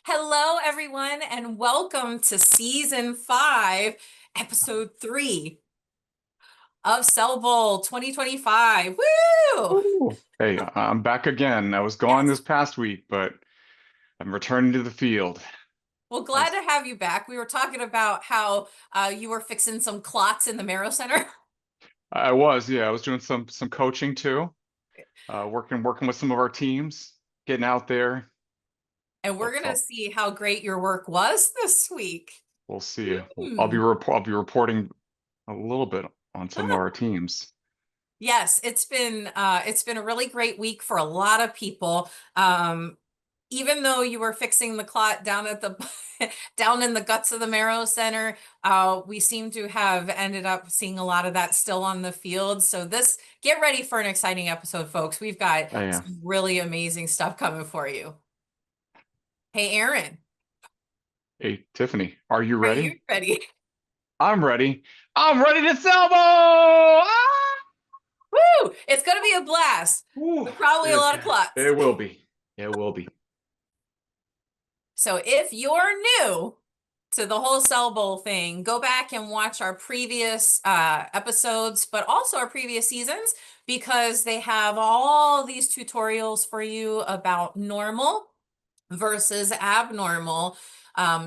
Hello, everyone, and welcome to season 5, episode 3 of Cell Bowl 2025. Woo! Ooh. Hey, I'm back again. I was gone Yes. this past week, but I'm returning to the field. Well, I glad was, to have you back. We were talking about how you were fixing some clots in the Marrow Center, yeah, I was doing some coaching too, working with some of our teams, getting out there. and we're Felt, going to felt, see how great your work was this week. we'll see. Hmm. I'll be reporting a little bit on some of our teams. Yes, it's been a really great week for a lot of people. Even though you were fixing the clot down at the down in the guts of the Marrow Center, we seem to have ended up seeing a lot of that still on the field. So get ready for an exciting episode, folks. We've got Yeah. some really amazing stuff coming for you. Hey, Aaron, Hey, Tiffany, are you are you ready? ready? I'm ready. I'm ready to salvo! Ah! Woo! It's gonna be a blast, Ooh, but probably a lot of clots. it will be. It will be. So if you're new to the whole Cell Bowl thing, go back and watch our previous episodes, but also our previous seasons, because they have all these tutorials for you about normal versus abnormal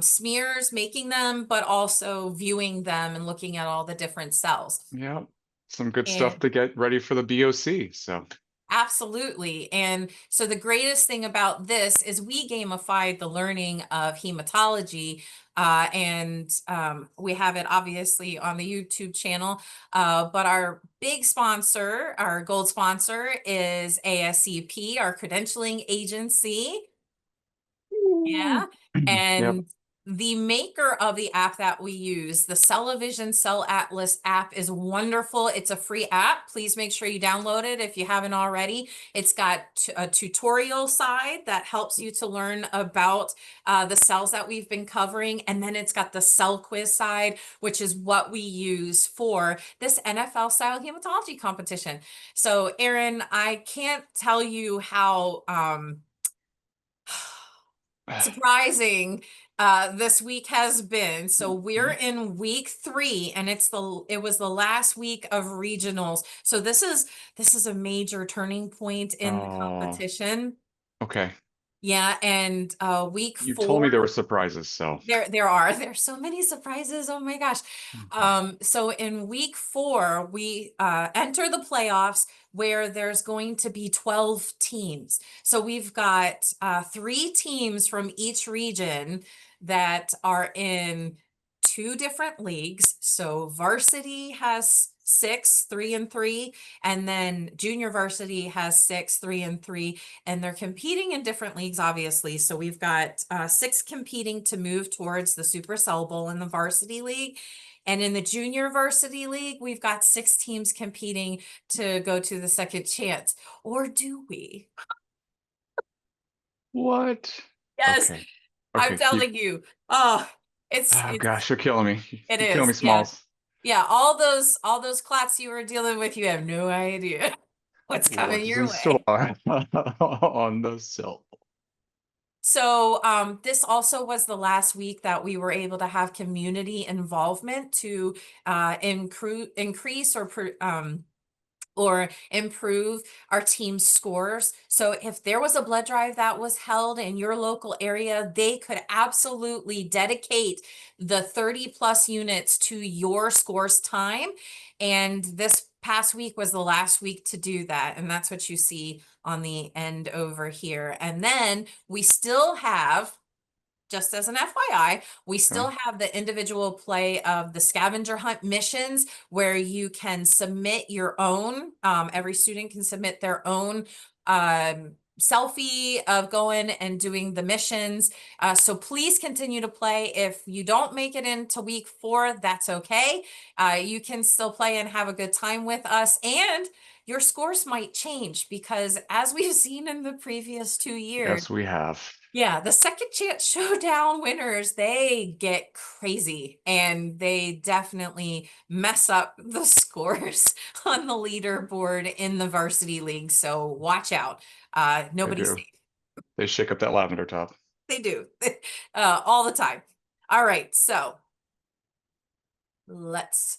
smears, making them, but also viewing them and looking at all the different cells. Yeah, some good stuff And to get ready for the BOC. So, absolutely. And so the greatest thing about this is we gamified the learning of hematology. And we have it obviously on the YouTube channel. But our big sponsor, our gold sponsor, is ASCP, our credentialing agency. Ooh. Yeah. Yep. And the maker of the app that we use, the Cellavision Cell Atlas app, is wonderful. It's a free app. Please make sure you download it if you haven't already. It's got a tutorial side that helps you to learn about the cells that we've been covering. And then it's got the cell quiz side, which is what we use for this NFL style hematology competition. So, Aaron, I can't tell you how surprising this week has been. So we're in week 3, and it was the last week of regionals. So this is a major turning point in the Oh, competition. okay. Yeah, and week You told 4, me there were surprises, so. there's so many surprises. Oh my gosh. Mhm. So in week 4, we enter the playoffs where there's going to be 12 teams. So we've got 3 teams from each region that are in 2 different leagues. So varsity has 6, 3 and 3, and then junior varsity has 6, 3 and 3, and they're competing in different leagues, obviously. So we've got 6 competing to move towards the Super Cell Bowl in the varsity league. And in the junior varsity league, we've got 6 teams competing to go to the second chance. Or do we? What? Yes, Okay. I'm Okay, keep. telling you. Oh, Oh gosh, you're killing me. it You're killing me, is. Yeah. Smalls. Yeah, all those clots you were dealing with, you have no idea what's coming What's your in store way. on the cell? So this also was the last week that we were able to have community involvement to increase or improve our team's scores. So if there was a blood drive that was held in your local area, they could absolutely dedicate the 30 plus units to your scores time. And this past week was the last week to do that. And that's what you see on the end over here. And then we still have, just as an FYI, we Okay. still have the individual play of the scavenger hunt missions where you can submit your own. Every student can submit their own selfie of going and doing the missions. So please continue to play. If you don't make it into week 4, that's okay. You can still play and have a good time with us. And your scores might change because, as we've seen in the previous 2 years, Yes, we have. yeah, the second chance showdown winners, they get crazy and they definitely mess up the scores on the leaderboard in the varsity league. So watch out. They Nobody's do. safe. They shake up that lavender top. They do. All the time. All right, so let's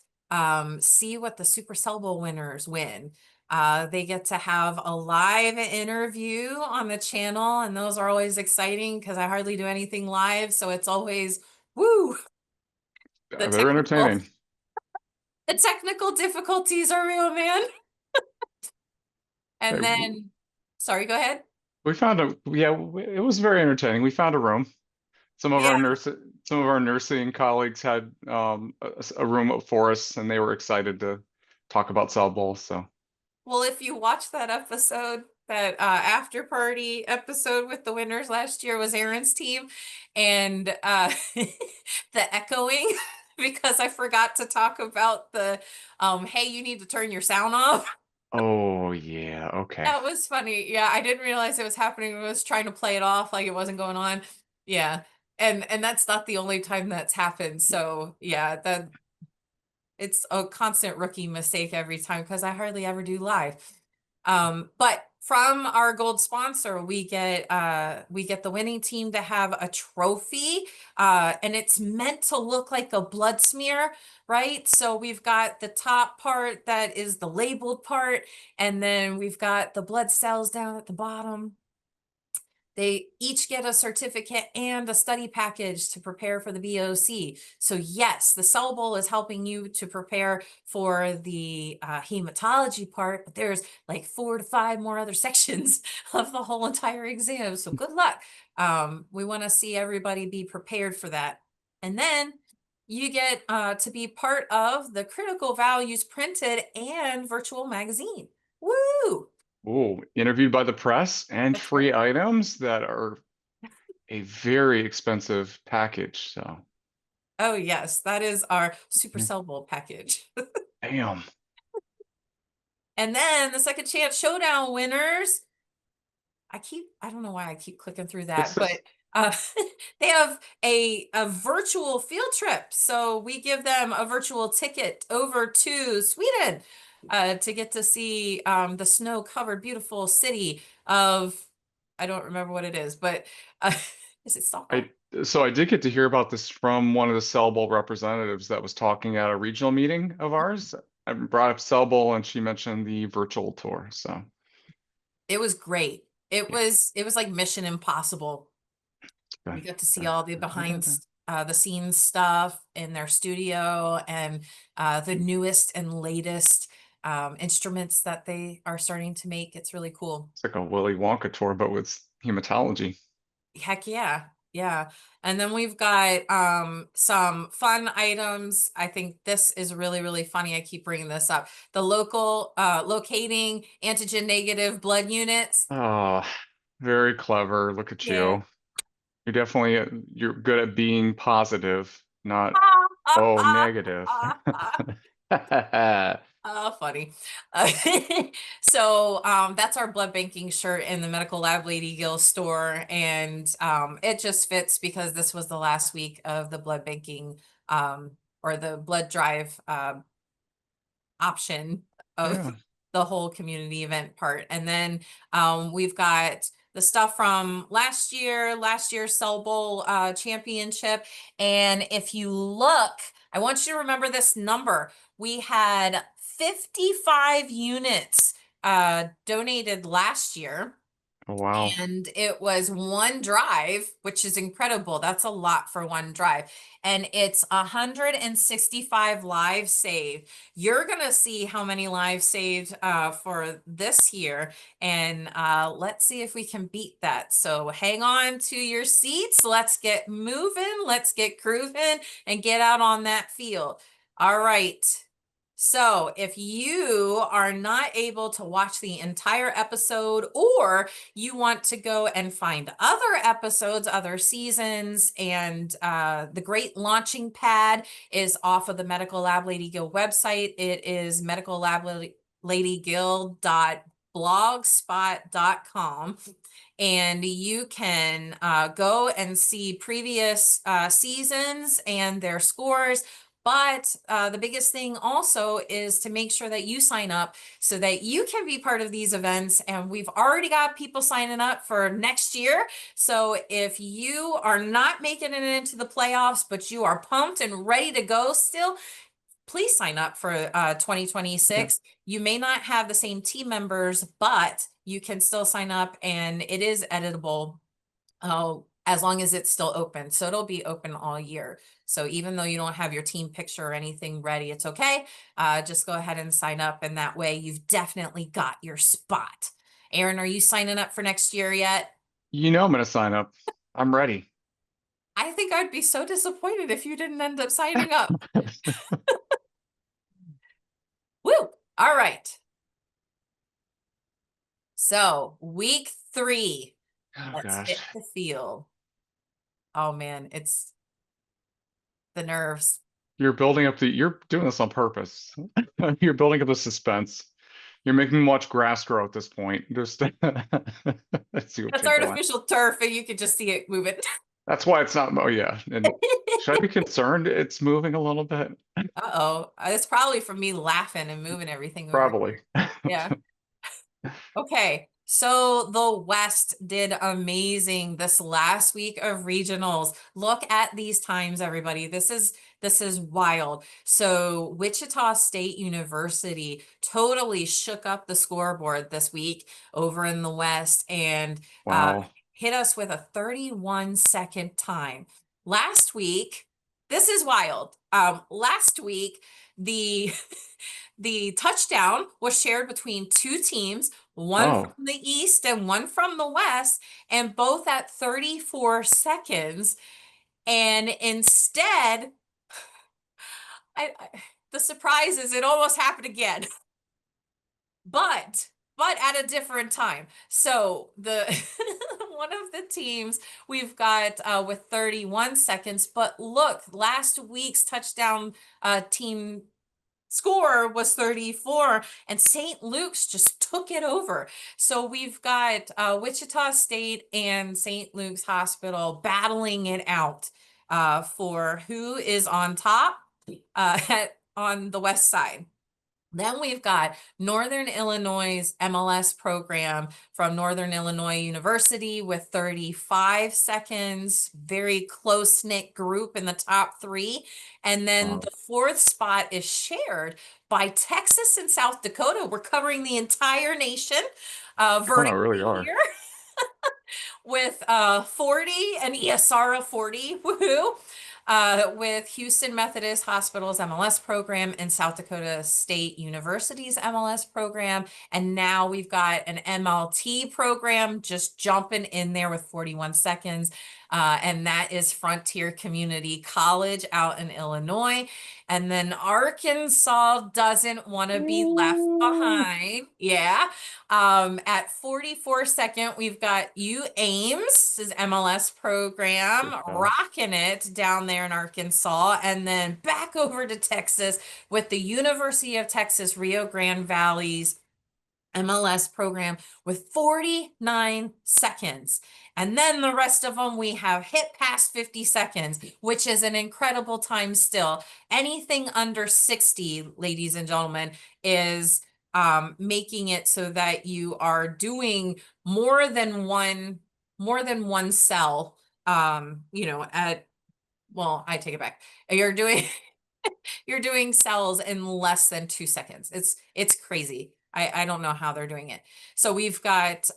see what the Super Cell Bowl winners win. They get to have a live interview on the channel, and those are always exciting because I hardly do anything live, so it's always woo. The Very technical entertaining. the technical difficulties are real, man. Hey, And then, sorry, go ahead. we found yeah, it was very entertaining. We found a room. Some of Yeah. our some of our nursing colleagues had a room for us, and they were excited to talk about cell bowls. So, Well, if you watch that episode, that after party episode with the winners last year was Aaron's team, and the echoing because I forgot to talk about the hey, you need to turn your sound off. oh yeah, okay. That was funny. Yeah, I didn't realize it was happening. I was trying to play it off like it wasn't going on. Yeah. And that's not the only time that's happened. So yeah, that it's a constant rookie mistake every time because I hardly ever do live. But from our gold sponsor, we get the winning team to have a trophy, and it's meant to look like a blood smear, right? So we've got the top part that is the labeled part, and then we've got the blood cells down at the bottom. They each get a certificate and a study package to prepare for the BOC. So yes, the Cell Bowl is helping you to prepare for the hematology part, but there's like 4 to 5 more other sections of the whole entire exam. So good luck. We want to see everybody be prepared for that. And then you get to be part of the Critical Values printed and virtual magazine. Woo! Oh, interviewed by the press and That's right. free items that are a very expensive package. So, Oh, yes, that is our Super yeah. Cell Bowl package. Damn. And then the Second Chance Showdown winners. I don't know why I keep clicking through that, It's but uh, they have a virtual field trip. So we give them a virtual ticket over to Sweden to get to see the snow-covered beautiful city of, I don't remember what it is, but is it Stockholm? I so I did get to hear about this from one of the Cell Bowl representatives that was talking at a regional meeting of ours. I brought up Cell Bowl and she mentioned the virtual tour. So It was great. yeah. It was like Mission Impossible. We Dun, got to see dun, all the dun, dun, dun, behind dun. the scenes stuff in their studio and the newest and latest instruments that they are starting to make. It's really cool. It's like a Willy Wonka tour, but with hematology. Heck yeah. Yeah. And then we've got some fun items. I think this is really, really funny. I keep bringing this up. The locating antigen negative blood units. Oh, very clever. Look at Yeah. you. You're definitely you're good at being positive, not oh negative. Oh, funny. Uh, so that's our blood banking shirt in the Medical Lab Lady Gill store, and it just fits because this was the last week of the blood banking or the blood drive option of Yeah. the whole community event part. And then we've got the stuff from last year's Cell Bowl championship. And if you look, I want you to remember this number. We had 55 units donated last year. Oh, wow. And it was one drive, which is incredible. That's a lot for one drive. And it's 165 lives saved. You're going to see how many lives saved for this year. And let's see if we can beat that. So hang on to your seats. Let's get moving. Let's get grooving and get out on that field. All right. So if you are not able to watch the entire episode, or you want to go and find other episodes, other seasons, and the great launching pad is off of the Medical Lab Lady Guild website. It is medicallabladyguild.blogspot.com. And you can go and see previous seasons and their scores. But the biggest thing also is to make sure that you sign up so that you can be part of these events. And we've already got people signing up for next year. So if you are not making it into the playoffs, but you are pumped and ready to go still, please sign up for Yeah. 2026. You may not have the same team members, but you can still sign up and it is editable as long as it's still open. So it'll be open all year. So even though you don't have your team picture or anything ready, it's okay. Just go ahead and sign up, and that way you've definitely got your spot. Aaron, are you signing up for next year yet? You know I'm going to sign up. I'm ready. I think I'd be so disappointed if you didn't end up signing up. Woo! All right. So week 3, Oh let's gosh. hit the field. Oh man, it's the nerves. You're doing this on purpose. You're building up the suspense. You're making me watch grass grow at this point. Just let's see what That's you're doing. artificial turf, and you can just see it moving. That's why it's not, oh yeah. And should I be concerned it's moving a little bit? Uh-oh. It's probably from me laughing and moving everything over. Probably. Yeah. Okay. So the West did amazing this last week of regionals. Look at these times, everybody. This is wild. So Wichita State University totally shook up the scoreboard this week over in the West and Wow. hit us with a 31-second time. Last week, this is wild. Last week, the the touchdown was shared between two teams, one Oh, from the East and one from the West, and both at 34 seconds. And instead, the surprise is it almost happened again, but at a different time. So the one of the teams we've got with 31 seconds, but look, last week's touchdown team score was 34 and St. Luke's just took it over. So we've got Wichita State and St. Luke's Hospital battling it out for who is on top on the west side. Then we've got Northern Illinois' MLS program from Northern Illinois University with 35 seconds, very close-knit group in the top 3. And then wow. the 4th spot is shared by Texas and South Dakota. We're covering the entire nation You kind of really vertically are. here with 40 and ESR of 40, woohoo, with Houston Methodist Hospital's MLS program and South Dakota State University's MLS program. And now we've got an MLT program just jumping in there with 41 seconds. And that is Frontier Community College out in Illinois. And then Arkansas doesn't want to be left Ooh. behind. Yeah. At 44 second, we've got U Ames, his MLS program, Good call. rocking it down there in Arkansas, and then back over to Texas with the University of Texas Rio Grande Valley's MLS program with 49 seconds. And then the rest of them we have hit past 50 seconds, which is an incredible time still. Anything under 60, ladies and gentlemen, is making it so that you are doing more than one cell. Well, I take it back. You're doing you're doing cells in less than 2 seconds. It's crazy. I don't know how they're doing it. So we've got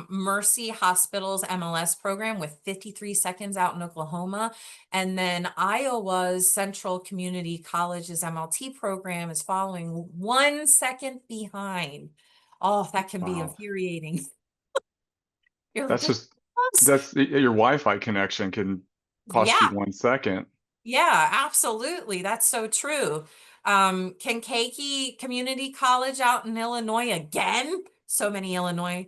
Mercy Hospital's MLS program with 53 seconds out in Oklahoma. And then Iowa's Central Community College's MLT program is following 1 second behind. Oh, that can be Wow. infuriating. You're like, That's this just sucks. that's your Wi-Fi connection can cost you Yeah. 1 second. Yeah, absolutely. That's so true. Kankakee Community College out in Illinois again. So many Illinois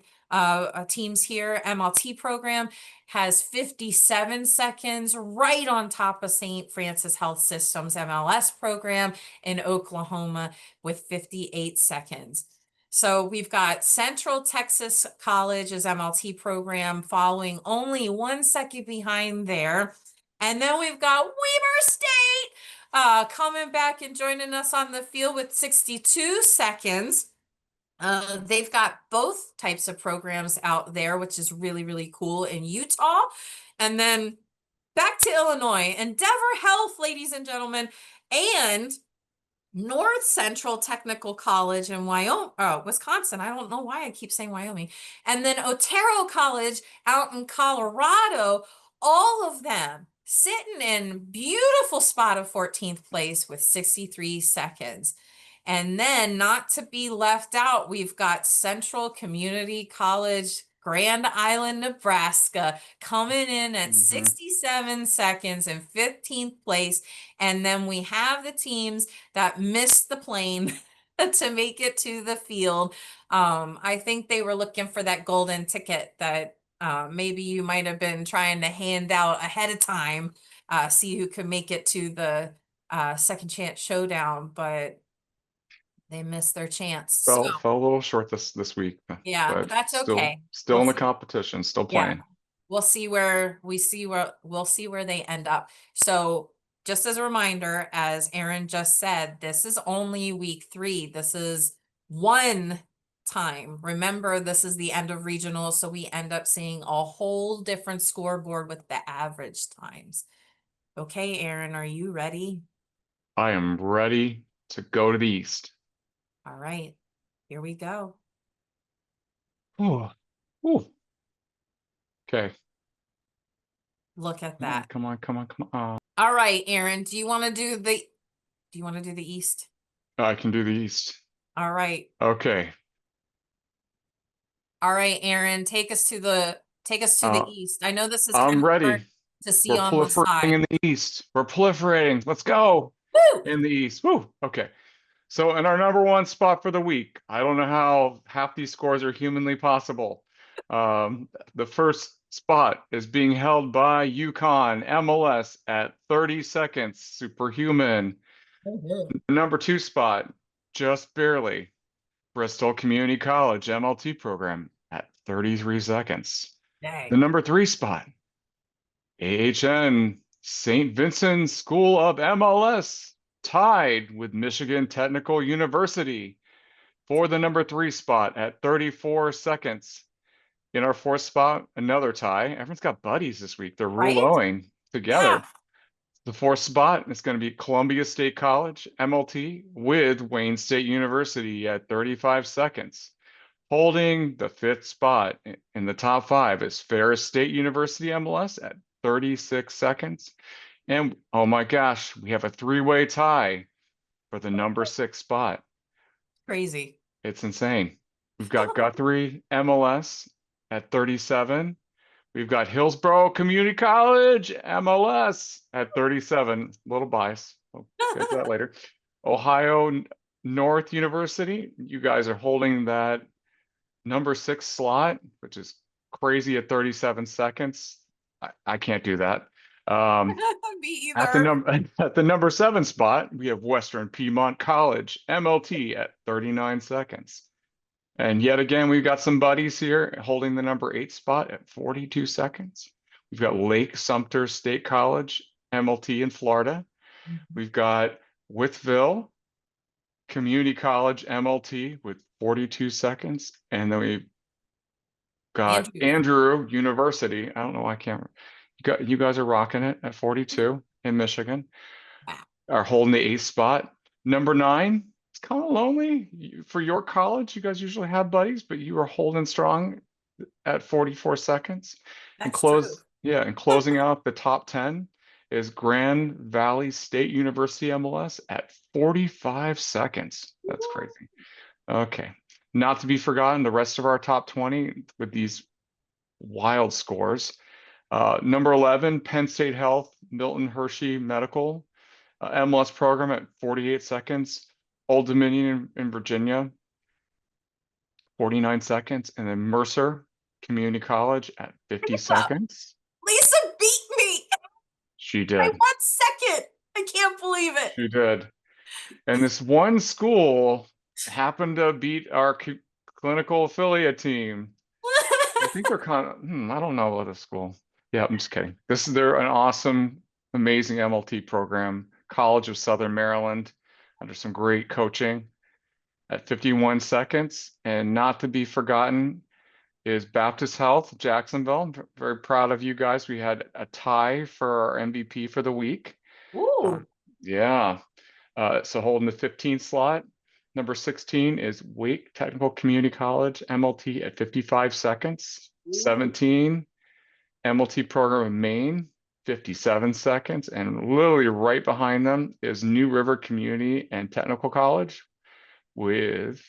teams here. MLT program has 57 seconds, right on top of St. Francis Health System's MLS program in Oklahoma with 58 seconds. So we've got Central Texas College's MLT program following only 1 second behind there. And then we've got Weber State. Coming back and joining us on the field with 62 seconds. They've got both types of programs out there, which is really, really cool in Utah. And then back to Illinois, Endeavor Health, ladies and gentlemen, and North Central Technical College in Wisconsin. I don't know why I keep saying Wyoming. And then Otero College out in Colorado, all of them sitting in beautiful spot of 14th place with 63 seconds. And then, not to be left out, we've got Central Community College, Grand Island, Nebraska, coming in at Mhm. 67 seconds in 15th place. And then we have the teams that missed the plane to make it to the field. I think they were looking for that golden ticket that maybe you might have been trying to hand out ahead of time, see who could make it to the second chance showdown, but they missed their chance. So Fell a little short this week, yeah, but that's okay. still in the competition, still Yeah, playing. we'll see where they end up. So just as a reminder, as Aaron just said, this is only week 3. This is one time. Remember, this is the end of regionals, so we end up seeing a whole different scoreboard with the average times. Okay, Aaron, are you ready? I am ready to go to the east. All right, here we go. Oh, oh, okay. Look at Come on, that. come on, come on, come on. All right, Aaron, do you want to do the East? I can do the east. All right. Okay. All right, Aaron, take us to the Uh, East. I know this is kind I'm of hard ready. to see We're on the proliferating side. in the east. We're proliferating. Let's go Woo! in the east. Woo. Okay. So in our number one spot for the week, I don't know how half these scores are humanly possible. The first spot is being held by UConn MLS at 30 seconds, superhuman. Mhm. The number 2 spot, just barely, Bristol Community College MLT program at 33 seconds. The Dang. number 3 spot, AHN St. Vincent School of MLS, tied with Michigan Technical University for the number 3 spot at 34 seconds. In our 4th spot, another tie. Everyone's got buddies this week. They're Right? rouleauing Yeah. together. The 4th spot is going to be Columbia State College, MLT, with Wayne State University at 35 seconds. Holding the 5th spot in the top 5 is Ferris State University MLS at 36 seconds. And oh my gosh, we have a 3-way tie for the number 6 spot. Crazy. It's insane. We've got Guthrie MLS at 37. We've got Hillsborough Community College MLS at 37. A little bias. We'll get to that later. Ohio North University, you guys are holding that number 6 slot, which is crazy at 37 seconds. I can't do that. Um, Me at the either. number at the number 7 spot, we have Western Piedmont College MLT at 39 seconds. And yet again, we've got some buddies here holding the number 8 spot at 42 seconds. We've got Lake Sumter State College MLT in Florida. Mhm. We've got Wytheville Community College MLT with 42 seconds. And then we've got Andrew. Andrew University. I don't know why I can't. You guys are rocking it at 42 in Michigan. Wow. Are holding the 8th spot. Number 9, it's kind of lonely for your college. You guys usually have buddies, but you are holding strong at 44 seconds. That's true. And closing out the top 10 is Grand Valley State University MLS at 45 seconds. That's crazy. Okay. Not to be forgotten, the rest of our top 20 with these wild scores. Number 11, Penn State Health, Milton Hershey Medical, MLS program at 48 seconds. Old Dominion in Virginia, 49 seconds. And then Mercer Community College at 50 Lisa, seconds. Lisa beat me She by did. 1 second. I can't believe it. She did. And this one school happened to beat our clinical affiliate team. I think they're kind of, I don't know about this school. Yeah, I'm just kidding. They're an awesome, amazing MLT program College of Southern Maryland under some great coaching at 51 seconds. And not to be forgotten is Baptist Health, Jacksonville. Very proud of you guys. We had a tie for our MVP for the week. Ooh. Yeah. So holding the 15th slot. Number 16 is Wake Technical Community College, MLT at 55 seconds. Ooh. 17, MLT program in Maine, 57 seconds. And literally right behind them is New River Community and Technical College with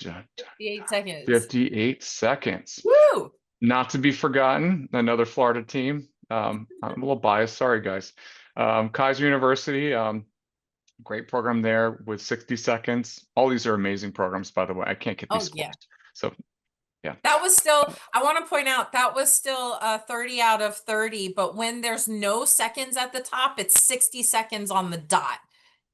58 seconds. 58 seconds. Woo! Not to be forgotten, another Florida team. I'm a little biased, sorry guys. Kaiser University, great program there with 60 seconds. All these are amazing programs, by the way. I can't get these Oh, scores. yeah. So yeah. That was still, I want to point out, that was still 30 out of 30, but when there's no seconds at the top, it's 60 seconds on the dot.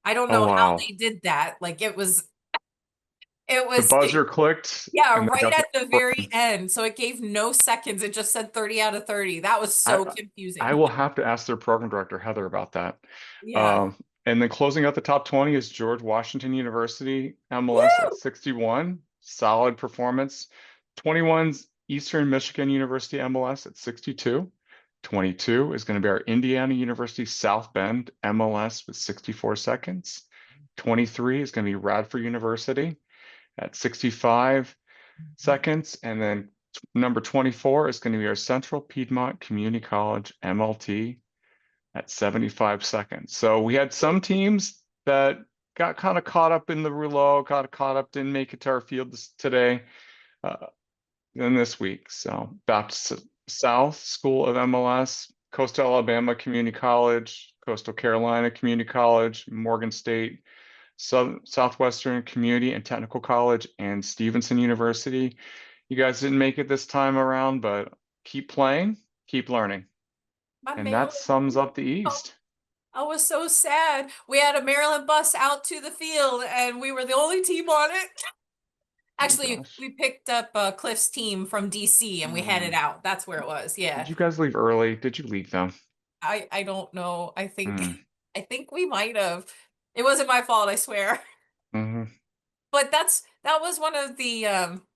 I don't Oh know how wow. they did that. Like it The was, buzzer clicked yeah, and they right got the at the very end. So it gave no seconds. It just said 30 out of 30. That was so I I confusing. will have to ask their program director, Heather, about that. Yeah. Um, and then closing out the top 20 is George Washington University, MLS at Woo! 61. Solid performance. 21's Eastern Michigan University MLS at 62. 22 is going to be our Indiana University South Bend MLS with 64 seconds. 23 is going to be Radford University at 65 seconds. And then number 24 is going to be our Central Piedmont Community College MLT at 75 seconds. So we had some teams that got kind of caught up in the rouleau, got caught up, didn't make it to our field today, than this week. So Baptist South School of MLS, Coastal Alabama Community College, Coastal Carolina Community College, Morgan State, Southwestern Community and Technical College, and Stevenson University. You guys didn't make it this time around, but keep playing, keep learning. My And that Maryland. sums up the Oh, East. I was so sad. We had a Maryland bus out to the field and we were the only team on it. Oh Actually, gosh. we picked up Cliff's team from DC and we headed Hmm. out. That's where it was. Did Yeah. you guys leave early? Did you leave them? I don't know. I think Mm. I think we might have. It wasn't my fault, I swear. Hmm. But that was one of the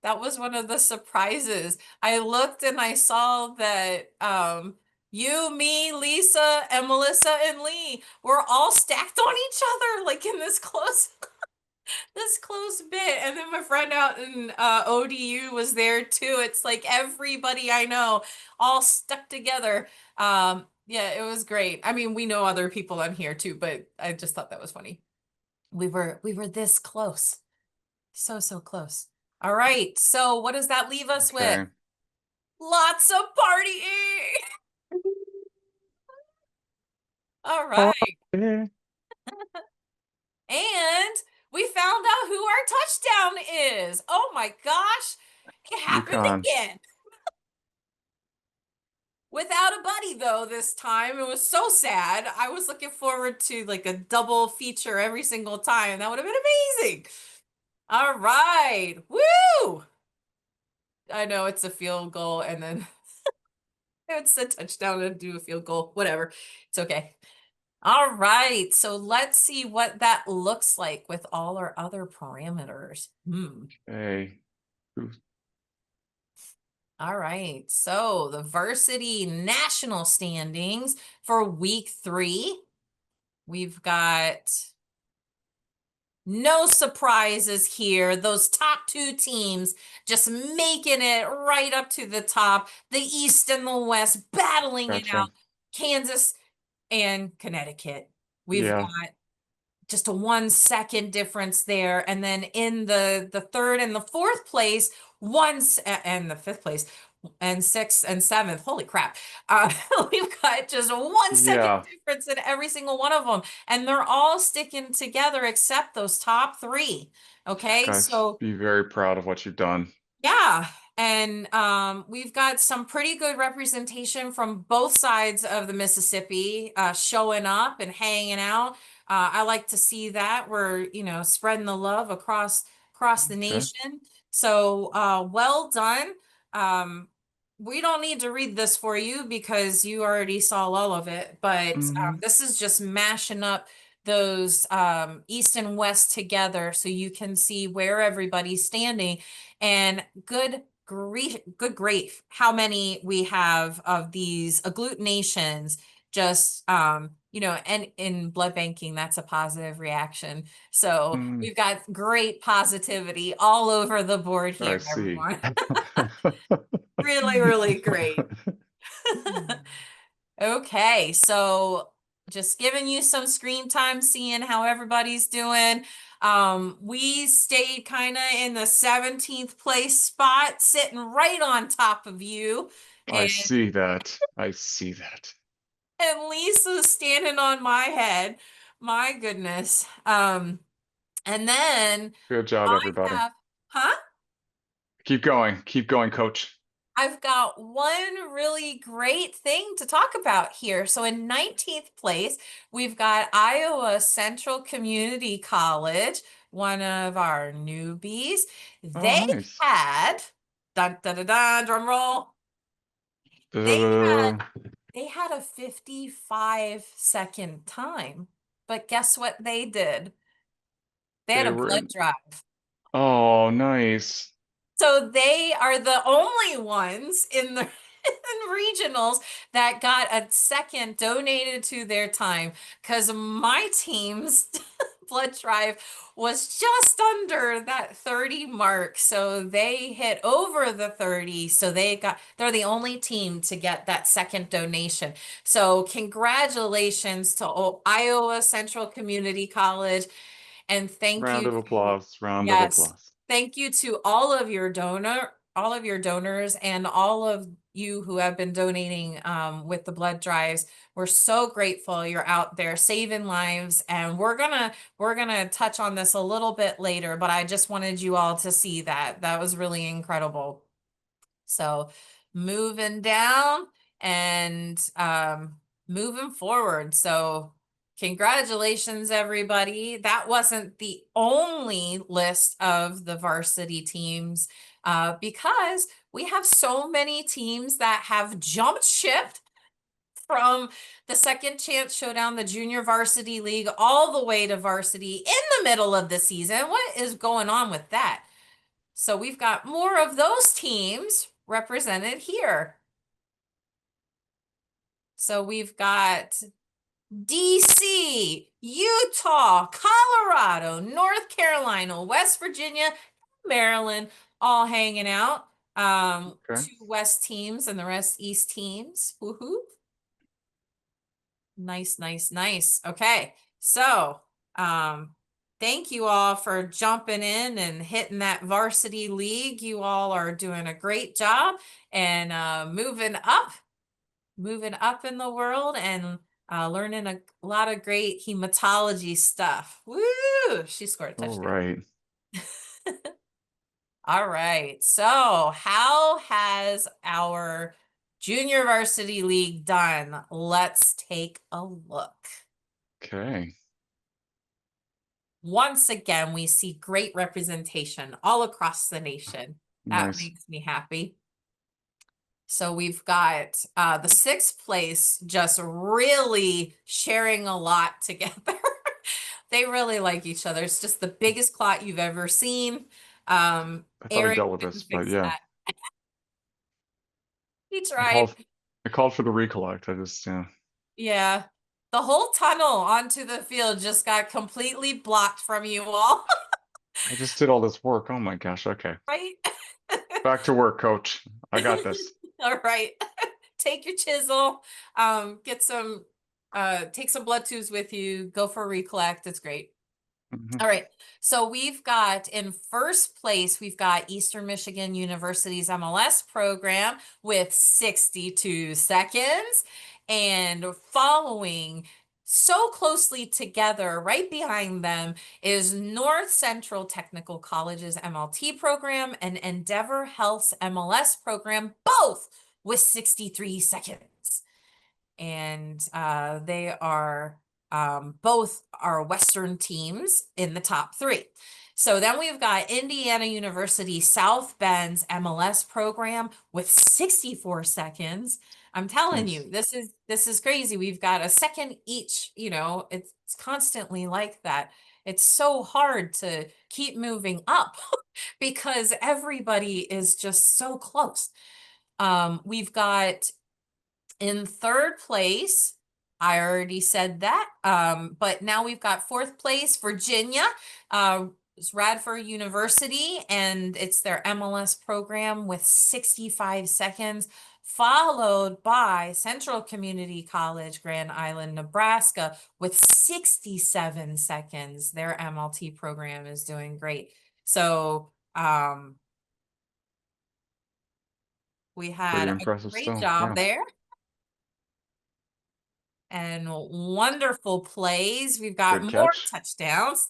that was one of the surprises. I looked and I saw that you, me, Lisa, and Melissa and Lee were all stacked on each other like in this close bit. And then my friend out in ODU was there too. It's like everybody I know all stuck together. Yeah, it was great. I mean, we know other people on here too, but I just thought that was funny. We were this close. So, so close. All right. So what does that leave us with? Okay. Lots of partying. All Oh, right. yeah. And we found out who our touchdown is. Oh my gosh. It happened UConn. again. Without a buddy though this time. It was so sad. I was looking forward to like a double feature every single time. That would have been amazing. All right. Woo! I know it's a field goal and then it's a touchdown and do a field goal. Whatever. It's okay. All right. So let's see what that looks like with all our other parameters. Hey. All right. So the varsity national standings for week 3. We've got no surprises here. Those top 2 teams just making it right up to the top. The East and the West battling it Gotcha. out. Kansas and Connecticut. We've Yeah. got just a 1 second difference there. And then in the third and the fourth place, and the fifth place, and sixth and seventh, holy crap. We've got just a 1 second Yeah. difference in every single one of them. And they're all sticking together except those top 3. Okay, Guys, so be very proud of what you've done. yeah, and we've got some pretty good representation from both sides of the Mississippi showing up and hanging out. I like to see that we're, spreading the love across the Okay. nation. So well done. Um, we don't need to read this for you because you already saw all of it, but Hmm. this is just mashing up those east and west together so you can see where everybody's standing. And good grief, how many we have of these agglutinations just and in blood banking, that's a positive reaction. So Mm, we've got great positivity all over the board I here, see. everyone. Really, really great. Okay, so just giving you some screen time, seeing how everybody's doing. We stayed kind of in the 17th place spot, sitting right on top of you. I And see that. I see that. and Lisa's standing on my head. My goodness. And then Good job, I everybody. have, huh? Keep going. Keep going, coach. I've got one really great thing to talk about here. So in 19th place, we've got Iowa Central Community College, one of our newbies. Oh, They nice. had, dun, dun, dun, dun, drum roll, they had Da-da-da-da. they had a 55-second time. But guess what they did? They had They a were blood in. drive. Oh, nice. So they are the only ones in the in regionals that got a second donated to their time because my team's blood drive was just under that 30 mark. So they hit over the 30. So they're the only team to get that second donation. So congratulations to Iowa Central Community College. And thank Round you of to, applause. Round of yes, applause. thank you to all of your donors and all of you who have been donating with the blood drives. We're so grateful you're out there saving lives. And we're gonna touch on this a little bit later, but I just wanted you all to see that. That was really incredible. So moving down and moving forward. So congratulations, everybody. That wasn't the only list of the varsity teams because we have so many teams that have jumped ship from the Second Chance Showdown, the Junior Varsity League, all the way to varsity in the middle of the season. What is going on with that? So we've got more of those teams represented here. So we've got DC, Utah, Colorado, North Carolina, West Virginia, Maryland, all hanging out. Okay. Two West teams and the rest East teams. Woohoo. Nice, nice, nice. Okay. So, thank you all for jumping in and hitting that varsity league. You all are doing a great job and moving up in the world and learning a lot of great hematology stuff. Woo! She scored a All touchdown. right. All right. So, how has our junior varsity league done? Let's take a look. Okay. Once again, we see great representation all across the nation. That Nice. makes me happy. So we've got the sixth place just really sharing a lot together. They really like each other. It's just the biggest clot you've ever seen. I thought I Aaron dealt with this, couldn't but fix yeah. that. He I tried. called I called for the recollect. I just yeah. Yeah. The whole tunnel onto the field just got completely blocked from you all, I just did all this work. Oh my gosh. Okay. right? Back to work, coach. I got this. All right. Take your chisel, get some, take some blood tubes with you, go for a recollect. It's great. Mhm. All right. So we've got in first place, we've got Eastern Michigan University's MLS program with 62 seconds. And following so closely together, right behind them, is North Central Technical College's MLT program and Endeavor Health's MLS program, both with 63 seconds. And they are both are Western teams in the top three. So then we've got Indiana University South Bend's MLS program with 64 seconds. I'm telling Nice. you, this is crazy. We've got a second each, it's constantly like that. It's so hard to keep moving up because everybody is just so close. We've got in third place, I already said that. But now we've got fourth place, Virginia. It's Radford University, and it's their MLS program with 65 seconds, followed by Central Community College, Grand Island, Nebraska, with 67 seconds. Their MLT program is doing great. So we Pretty had a impressive great still. job Yeah. there. And wonderful plays. We've got Good more catch. touchdowns.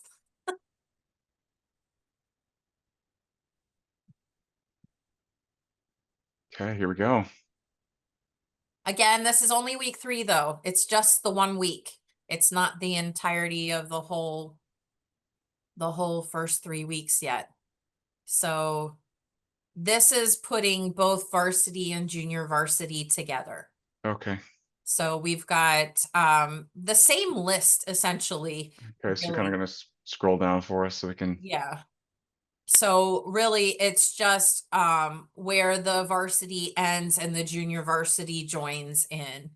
Okay, here we go. Again, this is only week 3 though. It's just the 1 week. It's not the entirety of the whole first 3 weeks yet. So this is putting both varsity and junior varsity together. Okay. So we've got the same list essentially, Okay, so you're kind of really. going to scroll down for us so we can. Yeah. So really it's just where the varsity ends and the junior varsity joins in.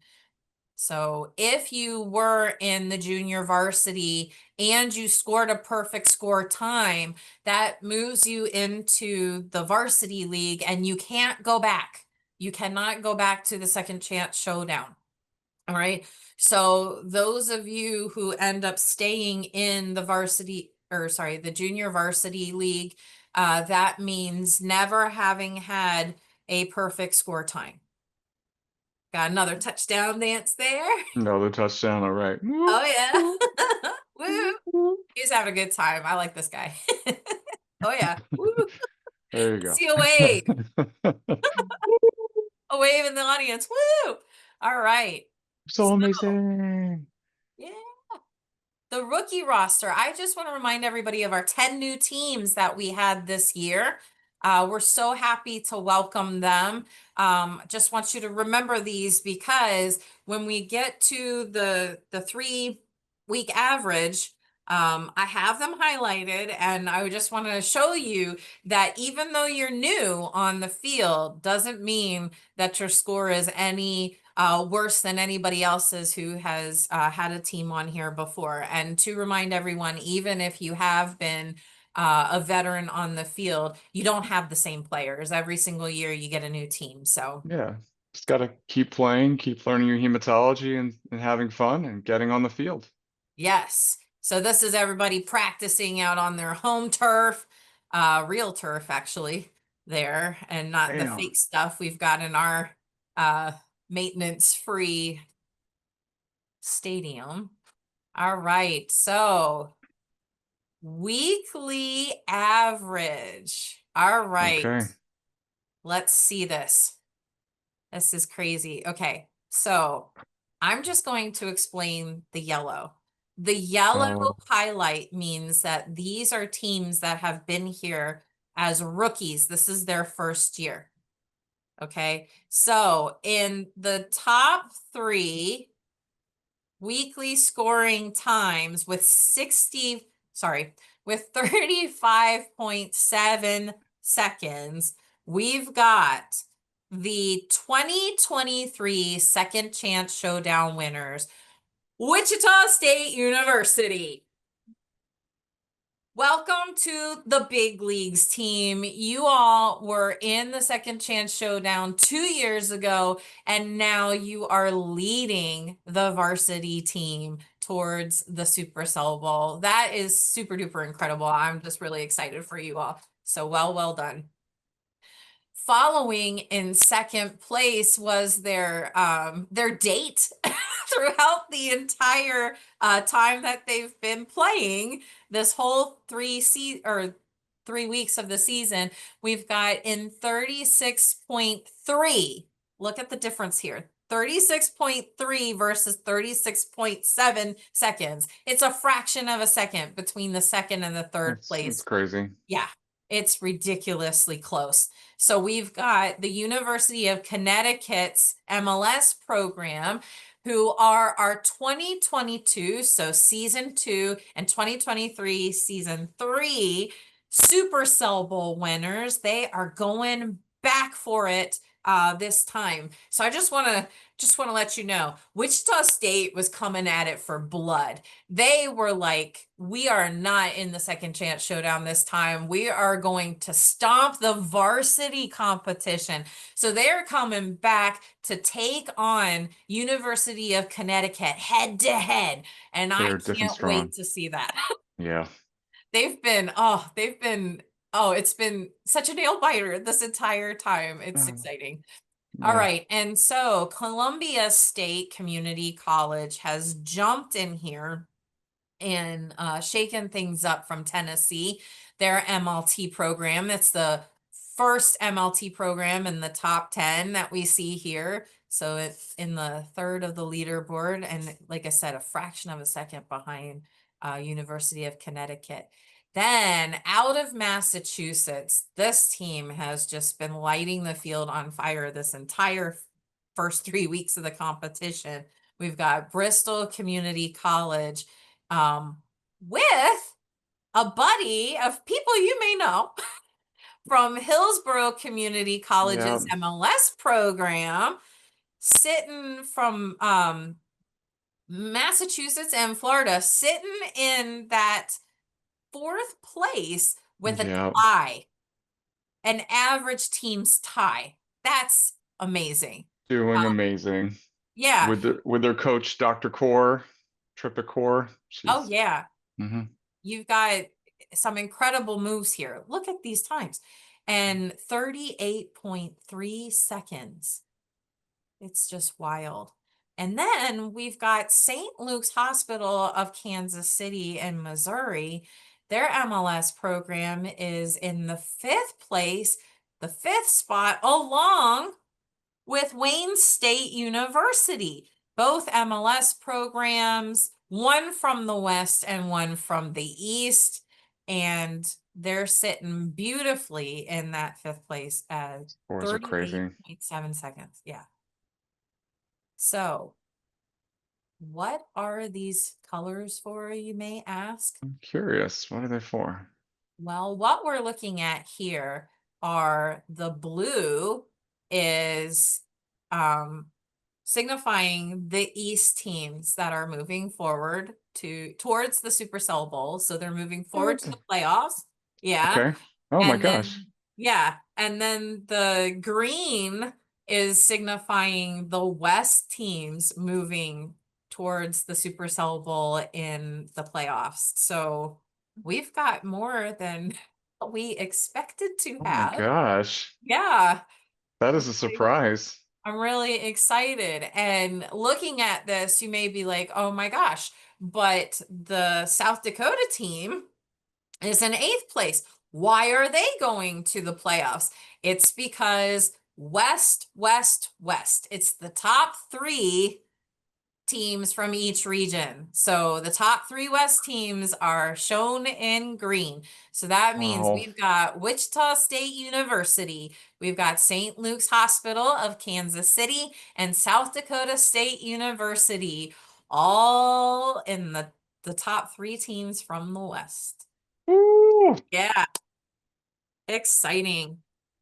So if you were in the junior varsity and you scored a perfect score time, that moves you into the varsity league and you can't go back. You cannot go back to the second chance showdown. All right. So those of you who end up staying in the varsity, or sorry, the junior varsity league, that means never having had a perfect score time. Got another touchdown dance there. Another touchdown. All right. Oh yeah. Woo. Whoop. He's having a good time. I like this guy. Oh yeah. Woo. There you See a wave. go. A wave in the audience. Woo. All right. So amazing. Yeah. The rookie roster, I just want to remind everybody of our 10 new teams that we had this year. We're so happy to welcome them. Just want you to remember these because when we get to the 3 week average, I have them highlighted and I just want to show you that even though you're new on the field, doesn't mean that your score is any worse than anybody else's who has had a team on here before. And to remind everyone, even if you have been a veteran on the field, you don't have the same players. Every single year you get a new team. So Yeah. Just got to keep playing, keep learning your hematology and having fun and getting on the field. yes. So this is everybody practicing out on their home turf, real turf actually there, and not the Damn. fake stuff we've got in our uh, maintenance-free stadium. All right. So weekly average. All right. Okay. Let's see this. This is crazy. Okay. So I'm just going to explain the yellow. The yellow Oh, highlight means that these are teams that have been here as rookies. This is their first year. Okay. So in the top 3 weekly scoring times with 35.7 seconds, we've got the 2023 Second Chance Showdown winners, Wichita State University. Welcome to the big leagues team. You all were in the Second Chance Showdown 2 years ago, and now you are leading the varsity team towards the Super Cell Bowl. That is super duper incredible. I'm just really excited for you all. So well done. Following in second place was their date throughout the entire time that they've been playing this whole 3 weeks of the season. We've got in 36.3. Look at the difference here. 36.3 versus 36.7 seconds. It's a fraction of a second between the second and the third That's place. crazy. Yeah, it's ridiculously close. So we've got the University of Connecticut's MLS program, who are our 2022, so season 2, and 2023 season 3 Super Cell Bowl winners. They are going back for it this time. So I just want to let you know, Wichita State was coming at it for blood. They were like, we are not in the second chance showdown this time. We are going to stomp the varsity competition. So they're coming back to take on University of Connecticut head to head. And I They're different can't strong. wait to see that. Yeah. It's been such a nail biter this entire time. It's Oh, exciting. All yeah. right. And so Columbia State Community College has jumped in here and shaken things up from Tennessee. Their MLT program, it's the first MLT program in the top 10 that we see here. So it's in the third of the leaderboard. And like I said, a fraction of a second behind University of Connecticut. Then out of Massachusetts, this team has just been lighting the field on fire this entire first 3 weeks of the competition. We've got Bristol Community College with a buddy of people you may know from Hillsborough Community Yeah. College's MLS program, sitting from Massachusetts and Florida, sitting in that fourth place with a Yeah. tie, an average team's tie. That's amazing. Doing Um, amazing. yeah. With their coach, Dr. Core, Trippic Core. Oh, She's yeah. hmm You've got some incredible moves here. Look at these times. And 38.3 seconds. It's just wild. And then we've got St. Luke's Hospital of Kansas City in Missouri. Their MLS program is in the fifth place, the fifth spot, along with Wayne State University, both MLS programs, one from the West and one from the East. And they're sitting beautifully in that fifth place at Cores are crazy. 38.7 seconds. Yeah. So, what are these colors for, you may ask? I'm curious. What are they for? Well, what we're looking at here are the blue is signifying the East teams that are moving forward towards the Super Cell Bowl. So they're moving forward to What? the playoffs. Yeah. Okay. Oh my And gosh. then, yeah. And then the green is signifying the West teams moving towards the Super Cell Bowl in the playoffs. So we've got more than we expected to Oh my have. gosh. Yeah. That I'm is a really surprise. I'm really excited. And looking at this, you may be like, oh my gosh, but the South Dakota team is in eighth place. Why are they going to the playoffs? It's because West, West, West. It's the top three teams from each region. So the top three West teams are shown in green. So that means Wow. we've got Wichita State University, we've got St. Luke's Hospital of Kansas City, and South Dakota State University, all in the top three teams from the West. Woo! Yeah, exciting.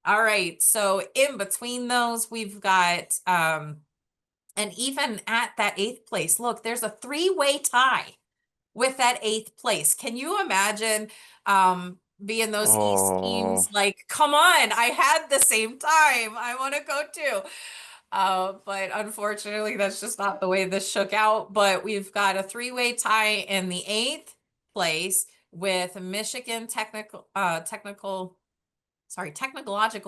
All right, so in between those, we've got and even at that eighth place, look, there's a three-way tie with that eighth place. Can you imagine being those East Oh, teams like, come on, I had the same time. I want to go too. But unfortunately, that's just not the way this shook out. But we've got a three-way tie in the eighth place with Michigan Technological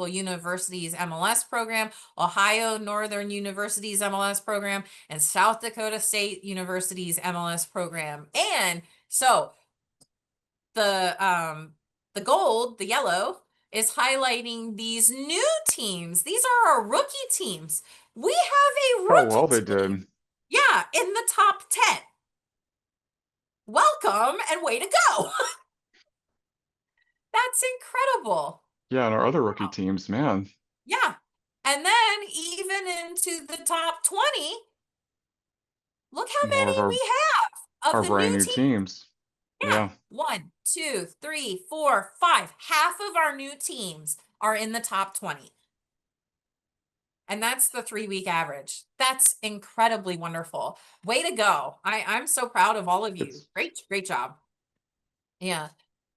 University's MLS program, Ohio Northern University's MLS program, and South Dakota State University's MLS program. And so the gold, the yellow, is highlighting these new teams. These are our rookie teams We have a How well they rookie team. did. Yeah, in the top 10. Welcome and way to go. That's incredible. Yeah, and our other rookie Wow. teams, man, Yeah. And then even into the top 20, look how more of many we have of our the brand new new team. teams. Yeah. Yeah, 1, 2, 3, 4, 5. Half of our new teams are in the top 20. And that's the 3-week average. That's incredibly wonderful. Way to go. I'm so proud of all of you. it's Great, great job. Yeah.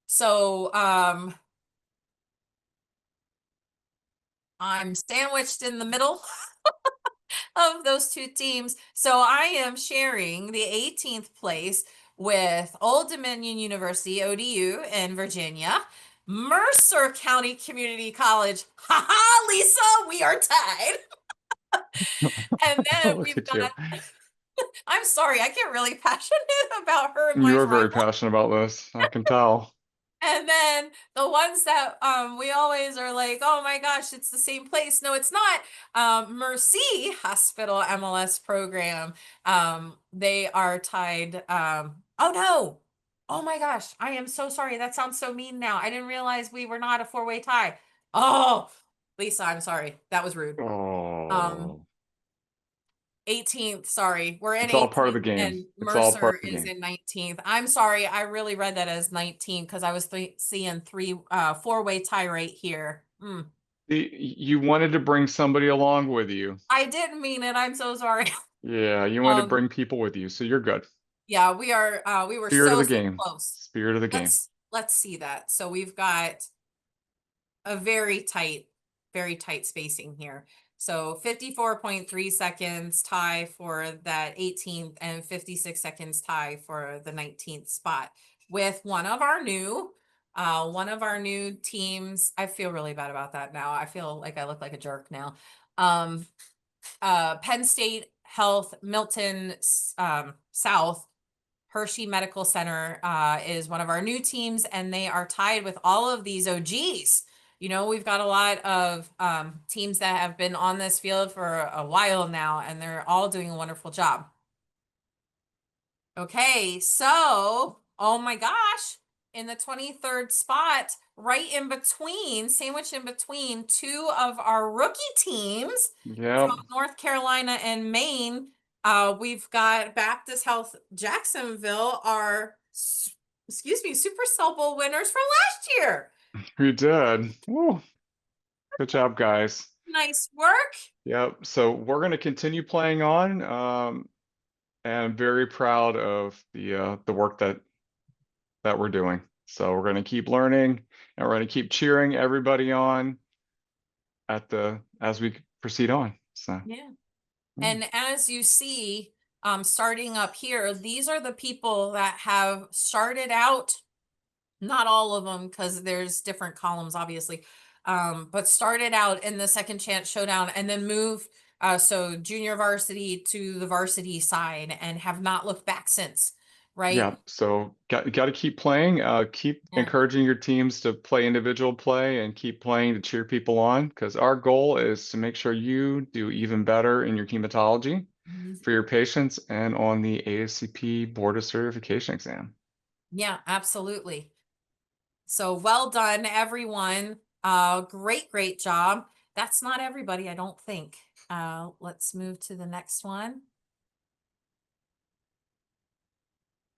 So I'm sandwiched in the middle of those two teams. So I am sharing the 18th place with Old Dominion University, ODU, in Virginia, Mercer County Community College. Ha ha, Lisa, we are tied. And then look we've at you. got, I'm sorry, I get really passionate about her and You my are very rival. passionate about this. I can tell. And then the ones that we always are like, oh my gosh, it's the same place. No, it's not. Mercy Hospital MLS program. They are tied. Oh no. Oh my gosh. I am so sorry. That sounds so mean now. I didn't realize we were not a four-way tie. Oh, Lisa, I'm sorry. That was rude. Um, Oh, 18th, sorry. We're in it's all part of 18th the game. and It's all part Mercer of the is game. in 19th. I'm sorry. I really read that as 19 because I was seeing four-way tie right here. You wanted to bring somebody along with you. I didn't mean it. I'm so sorry. Yeah, you wanted to Um, bring people with you, so you're good. yeah, we were Spirit of so the so game. close. Spirit of the game. Let's see that. So we've got a very tight spacing here. So 54.3 seconds tie for that 18th and 56 seconds tie for the 19th spot with one of our new teams. I feel really bad about that now. I feel like I look like a jerk now. Um, Penn State Health, Milton South Hershey Medical Center is one of our new teams, and they are tied with all of these OGs. You know, we've got a lot of teams that have been on this field for a while now, and they're all doing a wonderful job. Okay, so, oh my gosh, in the 23rd spot, right in between, sandwiched in between two of our rookie teams from Yep. North Carolina and Maine, we've got Baptist Health Jacksonville, excuse me, Super Soul Bowl winners from last year. We did. Woo. Good job, guys. Nice work. Yep. So we're going to continue playing on, and I'm very proud of the work that we're doing. So we're going to keep learning, and we're going to keep cheering everybody on as we proceed on. So Yeah. yeah. And as you see, starting up here, these are the people that have started out, not all of them, because there's different columns, obviously, but started out in the second chance showdown and then moved, so junior varsity to the varsity side and have not looked back since, right? Yeah, so got to keep playing. Keep Yeah. encouraging your teams to play individual play and keep playing to cheer people on. Because our goal is to make sure you do even better in your hematology Mhm. for your patients and on the ASCP Board of Certification exam. Yeah, absolutely. So well done, everyone. Great, great job. That's not everybody, I don't think. Let's move to the next one.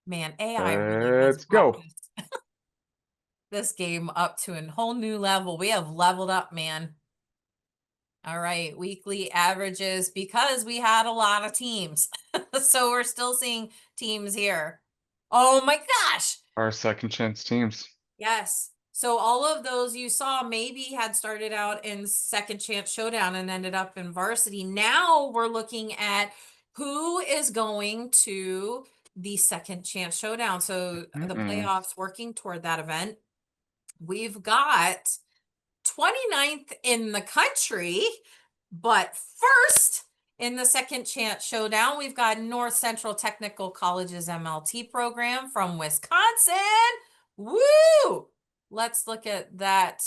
Man, AI really has Let's brought go. this game up to a whole new level. We have leveled up, man. All right, weekly averages because we had a lot of teams. So we're still seeing teams here. Oh my gosh. Our second chance teams. Yes. So all of those you saw maybe had started out in second chance showdown and ended up in varsity. Now we're looking at who is going to the second chance showdown. So the Mm-mm. playoffs working toward that event. We've got 29th in the country, but first in the second chance showdown, we've got North Central Technical College's MLT program from Wisconsin. Woo! Let's look at that.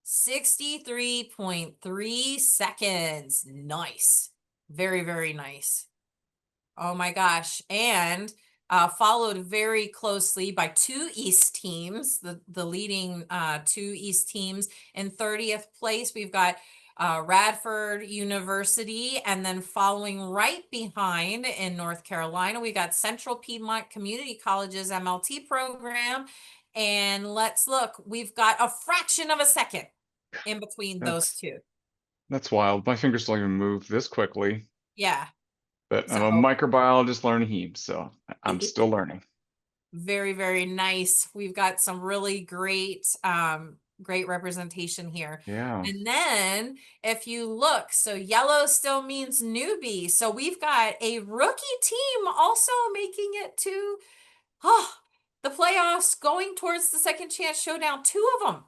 63.3 seconds. Nice. Very, very nice. Oh my gosh. And followed very closely by two East teams, the leading two East teams. In 30th place, we've got Radford University. And then following right behind in North Carolina, we got Central Piedmont Community College's MLT program. And let's look, we've got a fraction of a second in between those That's two. that's wild. My fingers don't even move this quickly. Yeah. But So I'm a microbiologist learning heaps, so I'm still learning. very, very nice. We've got some really great representation here. Yeah, And then if you look, so yellow still means newbie. So we've got a rookie team also making it to oh, the playoffs, going towards the second chance showdown, two of them.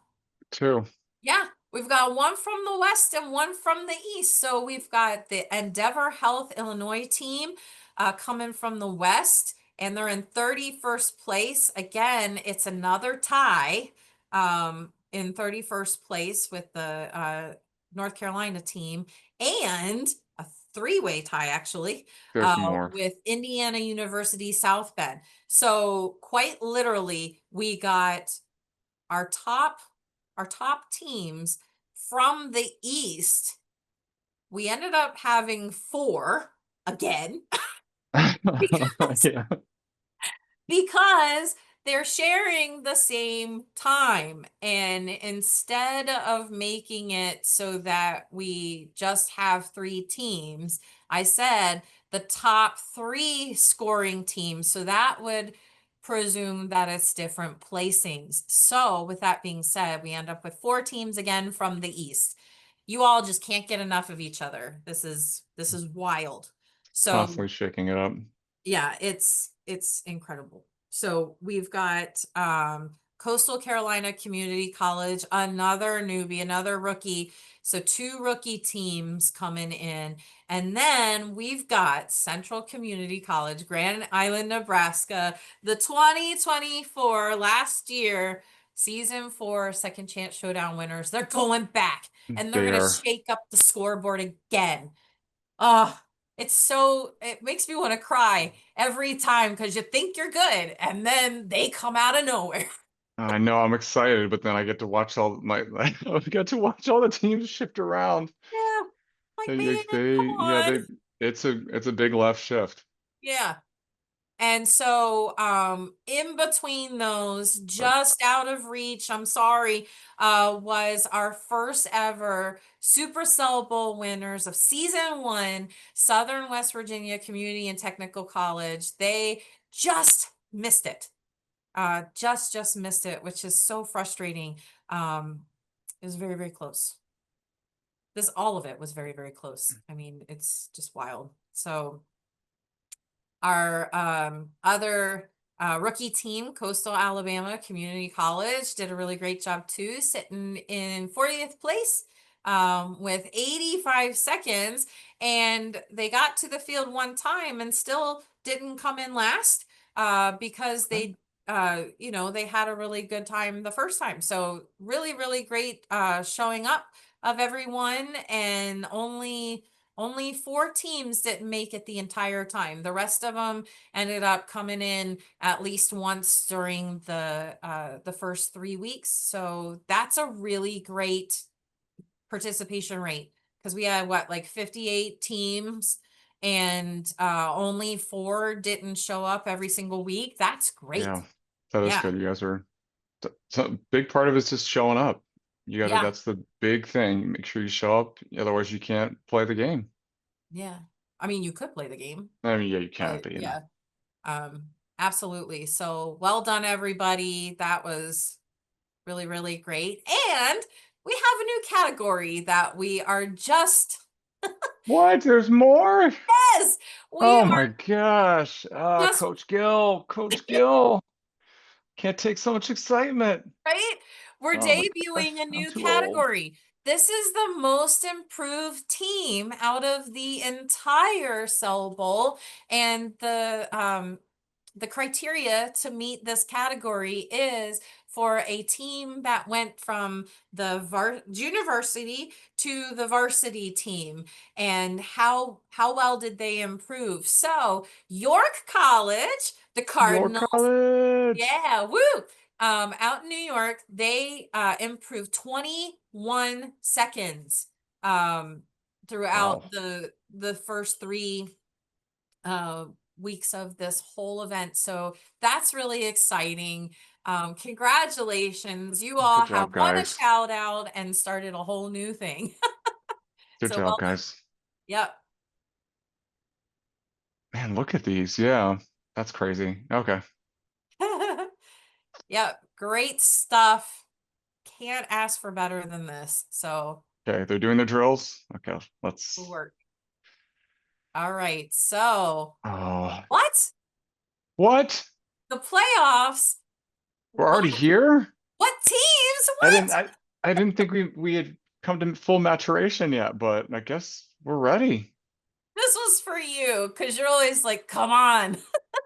two. Yeah, we've got one from the west and one from the east. So we've got the Endeavor Health Illinois team coming from the west, and they're in 31st place. Again, it's another tie in 31st place with the North Carolina team, and a three-way tie actually There's more. with Indiana University South Bend. So quite literally, we got our top our top teams from the East. We ended up having four again because Yeah, because they're sharing the same time. And instead of making it so that we just have three teams, I said the top three scoring teams. So that would presume that it's different placings. So, with that being said, we end up with four teams again from the East. You all just can't get enough of each other. This is wild. So constantly shaking it up. yeah, it's incredible. So we've got Coastal Carolina Community College, another newbie, another rookie. So two rookie teams coming in. And then we've got Central Community College, Grand Island, Nebraska, the 2024 last year season 4 second chance showdown winners. They're going back and they're They going to are. shake up the scoreboard again. Oh, it makes me want to cry every time because you think you're good and then they come out of nowhere. I know I'm excited, but then I get to watch all my I get to watch all the teams shift around. Yeah. Like, They, man, like, they come yeah, on. they it's a big left shift. Yeah. And so, in between those, But just out of reach, I'm sorry, was our first ever Super Cell Bowl winners of season 1, Southern West Virginia Community and Technical College. They just missed it. Just missed it, which is so frustrating. It was very, very close. All of it was very, very close. I mean, it's just wild. So our other rookie team, Coastal Alabama Community College, did a really great job too, sitting in 40th place with 85 seconds. And they got to the field one time and still didn't come in last because they had a really good time the first time. So really, really great showing up of everyone, and only four teams didn't make it the entire time. The rest of them ended up coming in at least once during the first 3 weeks. So that's a really great participation rate because we had what, like 58 teams, and only four didn't show up every single week. That's great. yeah, that is Yeah. good. You guys are so big part of it's just showing up. You gotta, Yeah. that's the big thing. Make sure you show up, otherwise you can't play the game. Yeah. I mean, you could play the game, I mean, yeah, you can, but but yeah. Um, absolutely. So well done, everybody. That was really, really great. And we have a new category that we are just, what? There's more? yes, we Oh are my gosh. just, Coach Gill. Can't take so much excitement. right? We're Oh my debuting gosh, a I'm new too old. category. This is the most improved team out of the entire Cell Bowl. And the criteria to meet this category is for a team that went from the junior varsity to the varsity team, and how well did they improve. So York College, the Your Cardinals, college. yeah, woo. Out in New York, they improved 21 seconds throughout Wow. the first three uh weeks of this whole event. So that's really exciting. Congratulations. You Good all have job, won a guys. shout out and started a whole new thing. Good So job, well guys. done. Man, look at these. Yeah, that's crazy. Okay. Yep. Yep. Great stuff. Can't ask for better than this. So Okay, they're doing the drills. Okay, good let's. work. All right. So Oh, what? what? The playoffs? We're What? already here? What teams? I didn't. What? I didn't think we had come to full maturation yet, but I guess we're ready. This was for you because you're always like, come on,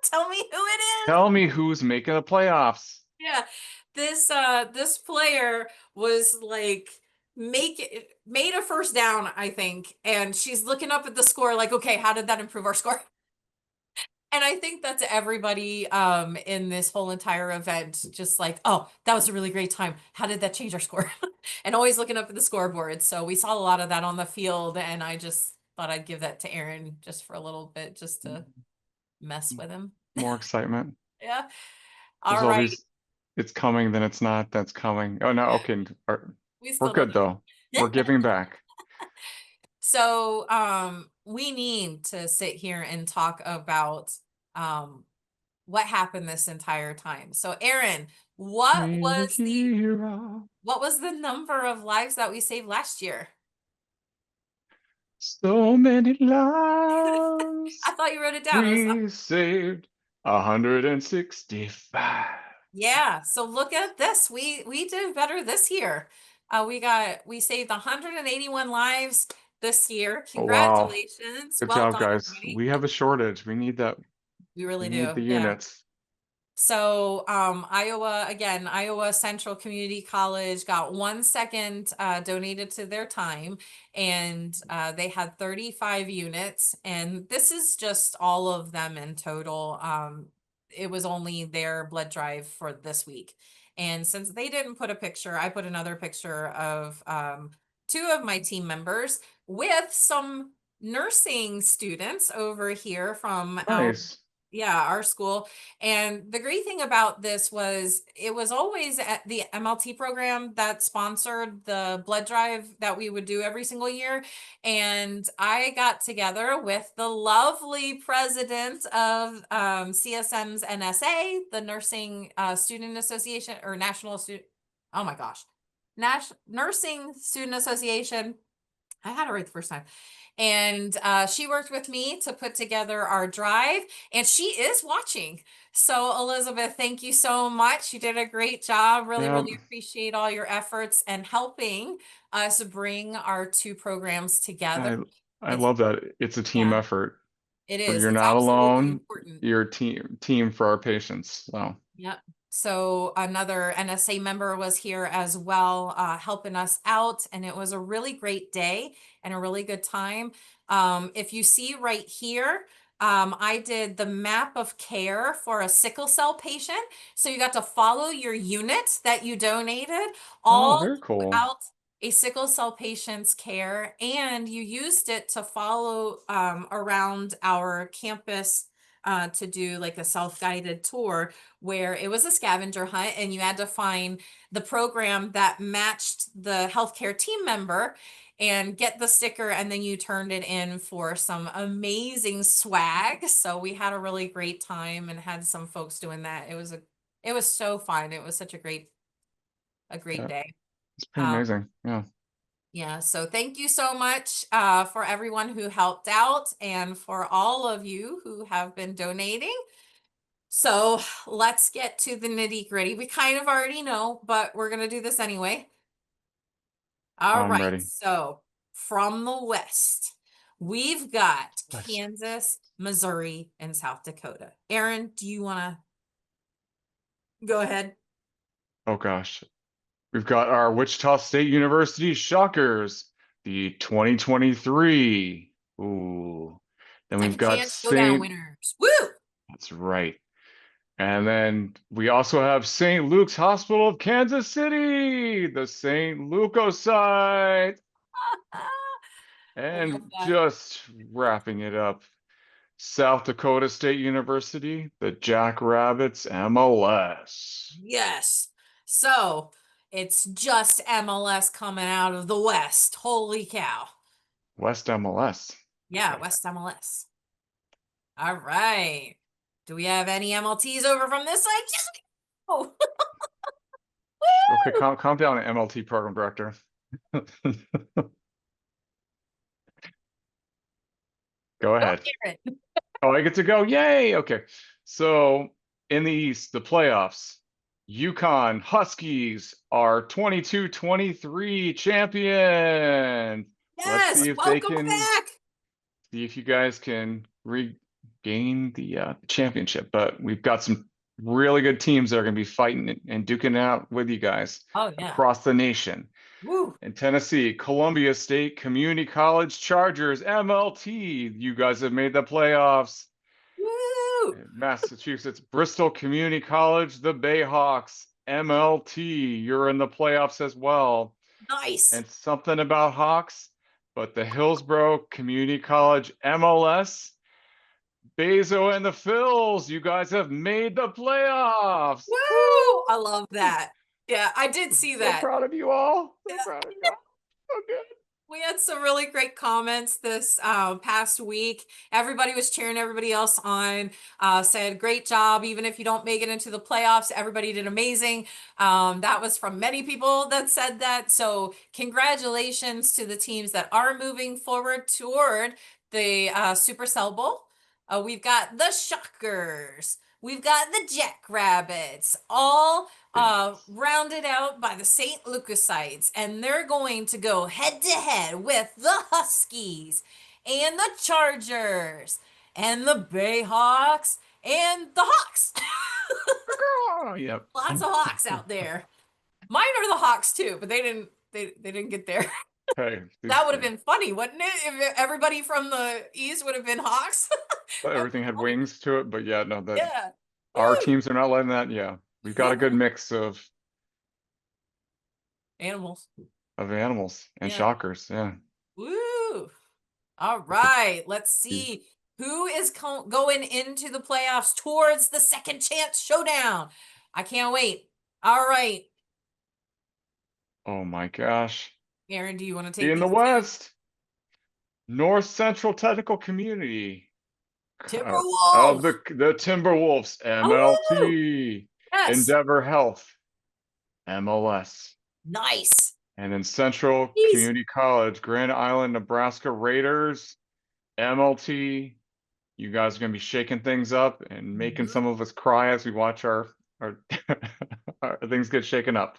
tell me who it is. Tell me who's making the playoffs. Yeah. This player was like made a first down, I think, and she's looking up at the score like, okay, how did that improve our score? And I think that's everybody in this whole entire event, just like, oh, that was a really great time. How did that change our score? And always looking up at the scoreboard. So we saw a lot of that on the field, and I just thought I'd give that to Aaron just for a little bit, just to mess with him. More excitement. Yeah. There's All all right. these. It's coming, then it's not. That's coming. Oh no. Okay, We we're still don't good though. know. We're giving back. So, we need to sit here and talk about um what happened this entire time. So, Aaron, Be the hero. what was the number of lives that we saved last year? So many I lives thought you wrote it down. It was we saved 165. yeah. So look at this. We did better this year. We saved 181 lives this year. Oh wow. Congratulations. Good Well job, done, guys. everybody. We have a shortage. We need that. We We really need do. the Yeah. units. So, Iowa, again, Iowa Central Community College got 1 second donated to their time, and they had 35 units. And this is just all of them in total. It was only their blood drive for this week. And since they didn't put a picture, I put another picture of two of my team members with some nursing students over here from Nice. yeah, our school. And the great thing about this was it was always at the MLT program that sponsored the blood drive that we would do every single year. And I got together with the lovely president of CSM's NSA, the Nursing Student Association or National Student, oh my gosh, Nursing Student Association. I had it right the first time. And she worked with me to put together our drive, and she is watching. So, Elizabeth, thank you so much. You did a great job. Really, Yeah. really appreciate all your efforts and helping us bring our two programs together. I I It's, love that. It's a team yeah, effort. it Where is. you're It's not absolutely alone. important. You're a team for our patients. So Yep. So another NSA member was here as well, helping us out, and it was a really great day and a really good time. If you see right here, I did the map of care for a sickle cell patient. So you got to follow your unit that you donated oh, all very cool. throughout a sickle cell patient's care, and you used it to follow around our campus to do like a self-guided tour where it was a scavenger hunt and you had to find the program that matched the healthcare team member and get the sticker, and then you turned it in for some amazing swag. So we had a really great time and had some folks doing that. It was so fun. It was such a great Yeah, day. it's pretty Um, amazing. Yeah. yeah, so thank you so much for everyone who helped out and for all of you who have been donating. So let's get to the nitty gritty. We kind of already know, but we're going to do this anyway. All I'm right. ready. So from the West, We've got West. Kansas, Missouri, and South Dakota. Aaron, do you want to go ahead? Oh gosh. We've got our Wichita State University Shockers, the 2023. Ooh. Then we've Second got chance showdown St. winners. Woo! That's right. And then we also have St. Luke's Hospital of Kansas City, the St. Leukocyte. Love And that. just wrapping it up, South Dakota State University, the Jackrabbits MLS. Yes. So it's just MLS coming out of the West. Holy cow. West MLS. Yeah, Okay. West MLS. All right. Do we have any MLTs over from this side? Yes. Oh, Okay, woo! calm down, MLT program director. Go Go, ahead. Aaron. Oh, I get to go. Yay. Okay. So in the East, the playoffs, Yukon Huskies are 22-23 champions. Let's Yes. see if they Welcome can back. see if you guys can regain the championship. But we've got some really good teams that are going to be fighting and duking it out with you guys Oh, yeah. across the nation. Woo. In Tennessee, Columbia State Community College Chargers, MLT. You guys have made the playoffs. Woo. In Massachusetts, Bristol Community College, the Bayhawks, MLT. You're in the playoffs as well. Nice. And something about Hawks, but the Hillsborough Community College MLS, Bezo and the Phils, you guys have made the playoffs. Woo. I Woo! love that. Yeah, I did see So that. proud of you all. So Yeah. proud of you all. So good. We had some really great comments this past week. Everybody was cheering everybody else on, said, great job. Even if you don't make it into the playoffs, everybody did amazing. That was from many people that said that. So, congratulations to the teams that are moving forward toward the Supercell Bowl. We've got the Shockers. We've got the Jackrabbits, all Yes. rounded out by the St. Lucasites, and they're going to go head to head with the Huskies and the Chargers and the Bayhawks and the Hawks. Oh, yep. Lots of Hawks out there. Mine are the Hawks too, but they didn't get there. Hey, That would have been funny, wouldn't it? If everybody from the East would have been Hawks. That'd be everything had funny. wings to it, but yeah, no, that Yeah. our Woo! teams are not letting that. Yeah, we've got a good mix Animals. of animals and Yeah. shockers. Yeah. Woo! All Okay. right, let's see who is going into the playoffs towards the second chance showdown. I can't wait. All right, Oh my gosh. Aaron, do you want to take In the these two? West, North Central Technical Community uh, of Timberwolves. the Timberwolves, Oh, MLT, yes. Endeavor Health, MLS, Nice. and then Central Jeez. Community College, Grand Island, Nebraska Raiders, MLT. You guys are going to be shaking things up and making Mhm. some of us cry as we watch our, our things get shaken up.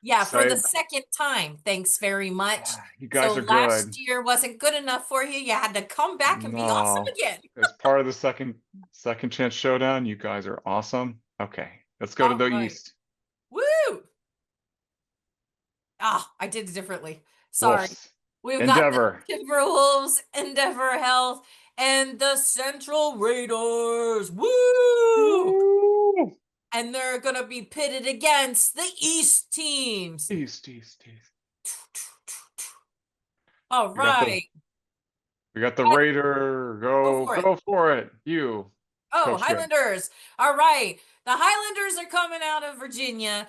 Yeah, for the Excited. second time. Thanks very much. Yeah, you So guys are last good. year wasn't good enough for you. You had to come back and be awesome No, again. as part of the second chance showdown, you guys are awesome. Okay, let's go to All the right. East. Woo! Ah, I did it differently. Sorry. Wolves, We've got the Endeavor. Timberwolves, Endeavor Health, and the Central Raiders. Woo! Woo! And they're going to be pitted against the East teams. East. All We got the right. we got the Hey, Raider. go Go for it. go for it. You, Oh, Coach Good. Highlanders. All right. The Highlanders are coming out of Virginia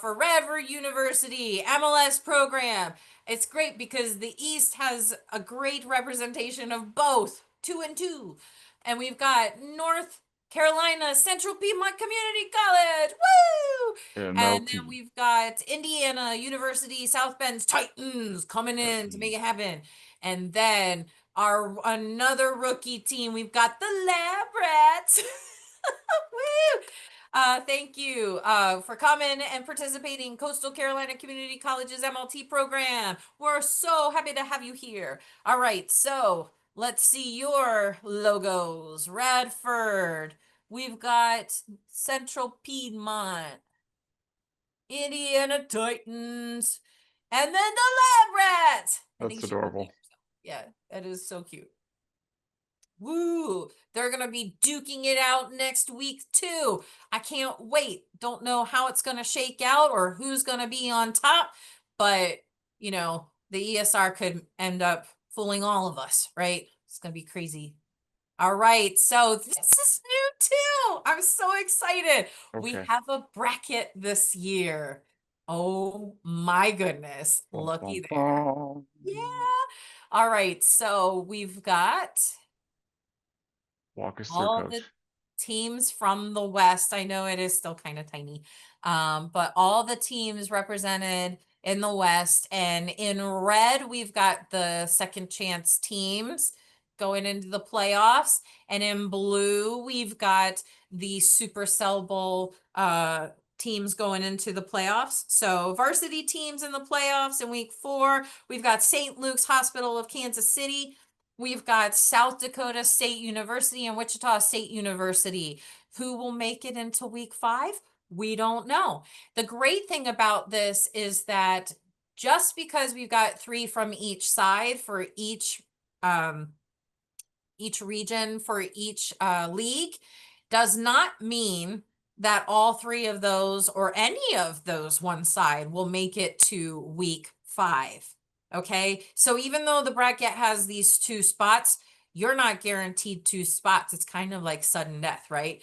Forever University MLS program. It's great because the East has a great representation of both, two and two. And we've got North Carolina Central Piedmont Community College. Woo! And then MLT. we've got Indiana University South Bend's Titans coming in to make Titans. it happen. And then our another rookie team. We've got the Lab Rats. Woo! Thank you for coming and participating in Coastal Carolina Community College's MLT program. We're so happy to have you here. All right, so Let's see your logos. Radford. We've got Central Piedmont, Indiana Titans, and then the Lab Rats. I That's think she put names. adorable. Yeah, that is so cute. Woo! They're gonna be duking it out next week too. I can't wait. Don't know how it's gonna shake out or who's gonna be on top, but the ESR could end up fooling all of us, right? It's gonna be crazy. All right, so this is new too. I'm so excited. We Okay. have a bracket this year. Oh my goodness. Bum, Looky bum, there. bum. Yeah. All right, so we've got Walk us through, all the coach. teams from the West. I know it is still kind of tiny, but all the teams represented in the West. And in red, we've got the second chance teams going into the playoffs. And in blue, we've got the Supercell Bowl teams going into the playoffs. So varsity teams in the playoffs in week 4. We've got St. Luke's Hospital of Kansas City. We've got South Dakota State University and Wichita State University. Who will make it into week 5? We don't know. The great thing about this is that just because we've got 3 from each side for each region for each league does not mean that all 3 of those or any of those one side will make it to week 5. Okay. So even though the bracket has these 2 spots, you're not guaranteed 2 spots. It's kind of like sudden death, right?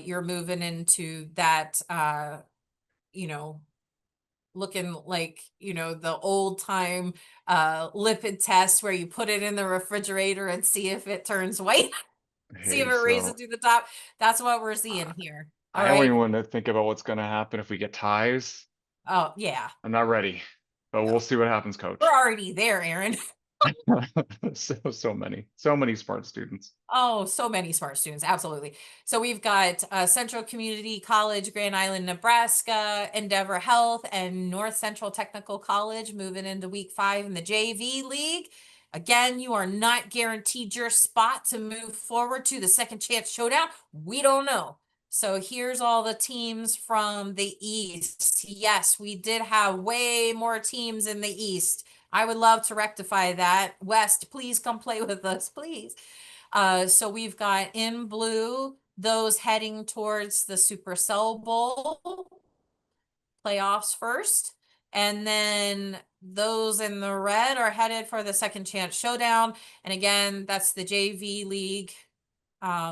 You're moving into that, you know, looking like, the old time lipid test where you put it in the refrigerator and see if it turns white. See if Hey, it raises so to the top. That's what we're seeing I, here. All I don't right. even want to think about what's going to happen if we get ties. Oh, yeah. I'm not ready, but we'll No. see what happens, We're coach. already there, Aaron. So many smart students. Oh, so many smart students. Absolutely. So we've got Central Community College, Grand Island, Nebraska, Endeavor Health, and North Central Technical College moving into week 5 in the JV League. Again, you are not guaranteed your spot to move forward to the second chance showdown. We don't know. So here's all the teams from the East. Yes, we did have way more teams in the East. I would love to rectify that. West, please come play with us, please. So we've got in blue those heading towards the Supercell Bowl playoffs first. And then those in the red are headed for the second chance showdown. And again, that's the JV League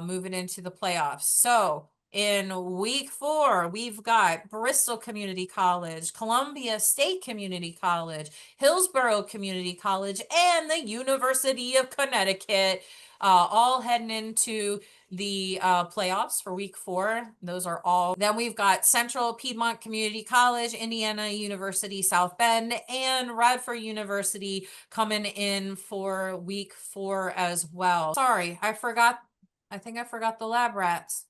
moving into the playoffs. So in week 4, we've got Bristol Community College, Columbia State Community College, Hillsborough Community College, and the University of Connecticut, all heading into the playoffs for week 4. Those are all. Then we've got Central Piedmont Community College, Indiana University South Bend, and Radford University coming in for week 4 as well. Sorry, I think I forgot the lab rats.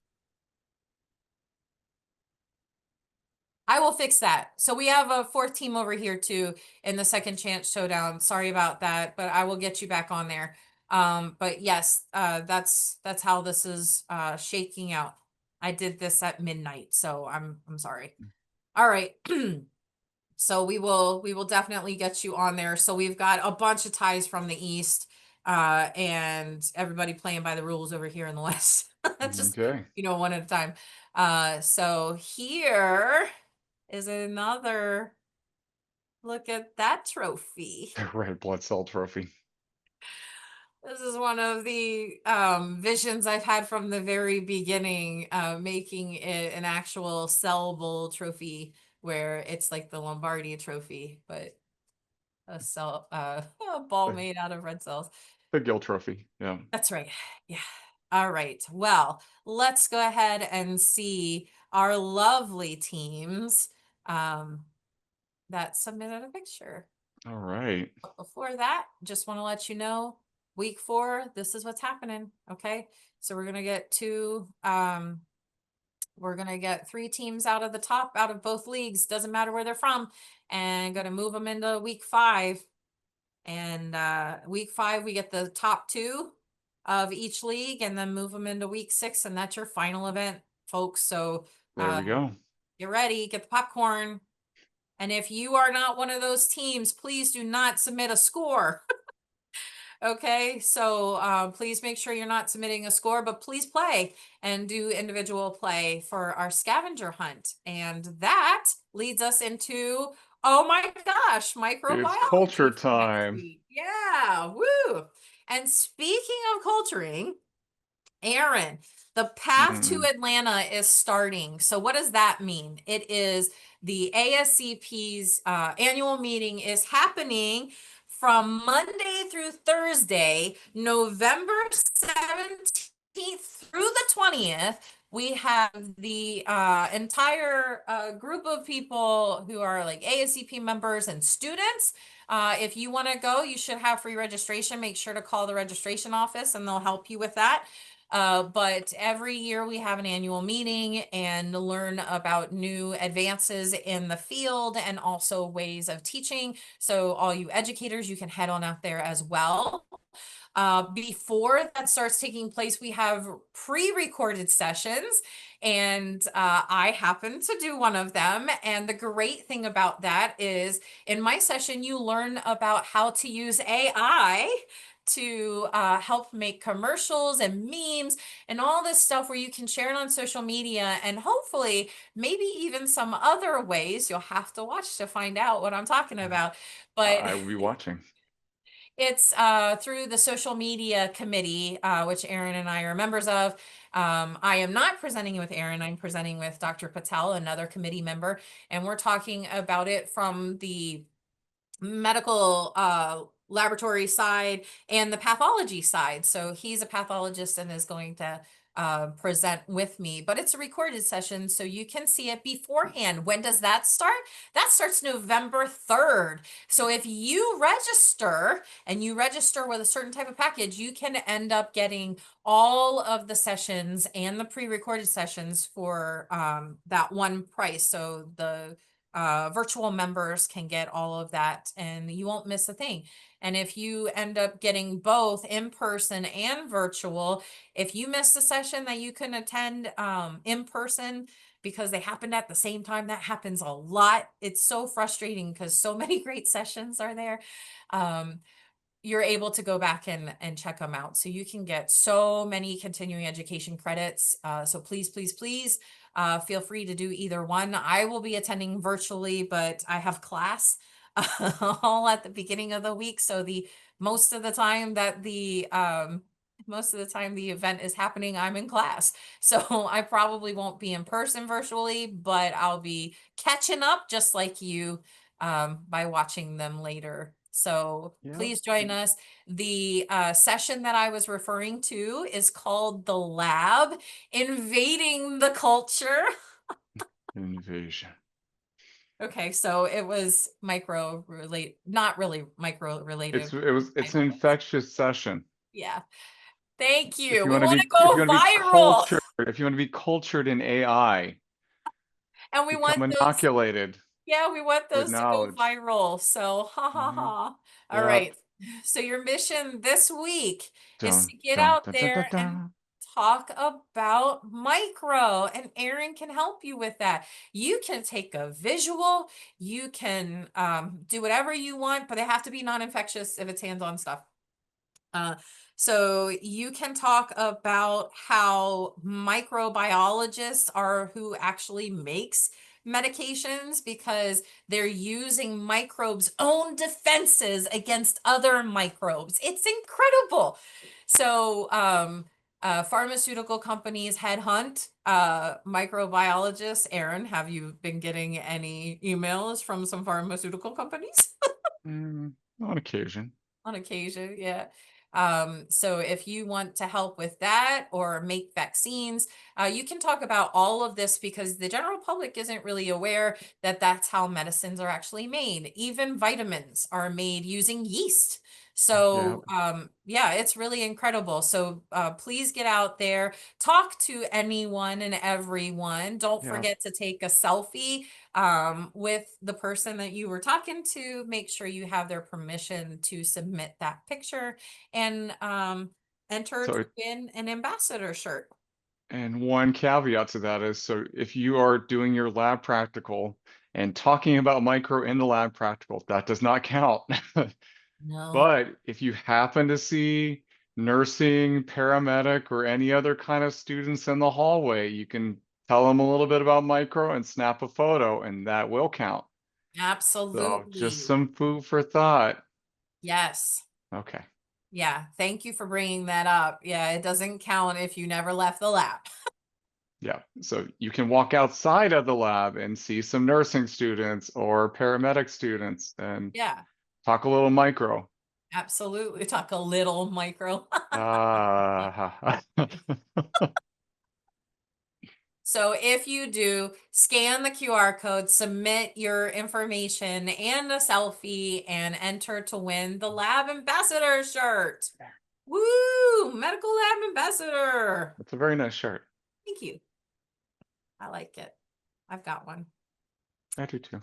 I will fix that. So we have a 4th team over here too in the second chance showdown. Sorry about that, but I will get you back on there. But yes, that's how this is shaking out. I did this at midnight, so I'm sorry. All right. So we will definitely get you on there. So we've got a bunch of ties from the East, and everybody playing by the rules over here in the West. Just Okay. one at a time. So here is another look at that trophy. The red blood cell trophy. This is one of the visions I've had from the very beginning, making it an actual sellable trophy where it's like the Lombardi trophy, but a ball The, made out of red cells. the Gill trophy. Yeah. That's right. Yeah. All right. Well, let's go ahead and see our lovely teams that submitted a picture. All right. But before that, just want to let you know, week 4, this is what's happening. Okay. So we're gonna get 3 teams out of the top out of both leagues, doesn't matter where they're from, and gonna move them into week 5. And week 5, we get the top 2 of each league and then move them into week 6. And that's your final event, folks. So There we go. get ready, get the popcorn. And if you are not one of those teams, please do not submit a score. Okay, so please make sure you're not submitting a score, but please play and do individual play for our scavenger hunt. And that leads us into, oh my gosh, It's culture microbiology for next time. week. Yeah, woo. And speaking of culturing, Aaron, the path to Mm. Atlanta is starting. So what does that mean? It is the ASCP's annual meeting is happening from Monday through Thursday, November 17th through the 20th. We have the entire group of people who are like ASCP members and students. If you want to go, you should have free registration. Make sure to call the registration office and they'll help you with that. But every year we have an annual meeting and learn about new advances in the field and also ways of teaching. So all you educators, you can head on out there as well. Before that starts taking place, we have pre-recorded sessions, and I happen to do one of them. And the great thing about that is in my session, you learn about how to use AI to help make commercials and memes and all this stuff where you can share it on social media and hopefully maybe even some other ways. You'll have to watch to find out what I'm talking about. But I will be watching. it's through the social media committee, which Aaron and I are members of. I am not presenting with Aaron. I'm presenting with Dr. Patel, another committee member, and we're talking about it from the medical laboratory side and the pathology side. So he's a pathologist and is going to present with me, but it's a recorded session so you can see it beforehand. When does that start? That starts November 3rd. So if you register and you register with a certain type of package, you can end up getting all of the sessions and the pre-recorded sessions for that one price. So the virtual members can get all of that and you won't miss a thing. And if you end up getting both in person and virtual, if you missed a session that you can attend in person because they happened at the same time, that happens a lot. It's so frustrating because so many great sessions are there. Um, you're able to go back and check them out. So you can get so many continuing education credits. So please, please, please feel free to do either one. I will be attending virtually, but I have class all at the beginning of the week. So the most of the time that most of the time the event is happening, I'm in class. So I probably won't be in person virtually, but I'll be catching up just like you by watching them later. So Yep. please join us. The session that I was referring to is called The Lab, Invading the Culture. Invasion. Okay, so it was micro relate, not really micro related. It's an infectious session. Yeah. Thank If you. you We want to want to be if you go want to be viral cultured, if you want to be cultured in AI, and we become want those. inoculated Yeah, we want with those to go knowledge. viral. So, ha ha Hmm. ha. All Yep. right. So, your mission this week is Dun to get dun out dun dun dun there and dun. talk about micro, and Aaron can help you with that. You can take a visual, you can do whatever you want, but they have to be non-infectious if it's hands-on stuff. Uh, so you can talk about how microbiologists are who actually makes medications because they're using microbes' own defenses against other microbes. It's incredible. So pharmaceutical companies headhunt microbiologists. Aaron, have you been getting any emails from some pharmaceutical companies? On occasion. On occasion, yeah. So if you want to help with that or make vaccines, you can talk about all of this because the general public isn't really aware that that's how medicines are actually made. Even vitamins are made using yeast. Yeah. So, yeah, it's really incredible. So, please get out there, talk to anyone and everyone. Don't Yeah. forget to take a selfie with the person that you were talking to. Make sure you have their permission to submit that picture and enter So to win an ambassador shirt. and one caveat to that is, so if you are doing your lab practical and talking about micro in the lab practical, that does not count. No, But if you happen to see nursing, paramedic, or any other kind of students in the hallway, you can tell them a little bit about micro and snap a photo, and that will count. So just absolutely. some food for thought. Yes. Okay. Yeah. Thank you for bringing that up. Yeah, it doesn't count if you never left the lab. Yeah. So you can walk outside of the lab and see some nursing students or paramedic students and Yeah, talk a little micro. absolutely. Talk a little micro. Uh, So if you do, scan the QR code, submit your information and a selfie, and enter to win the Lab Ambassador shirt. Woo! Medical Lab Ambassador. That's a very nice shirt. Thank you. I like it. I've got one. I do too.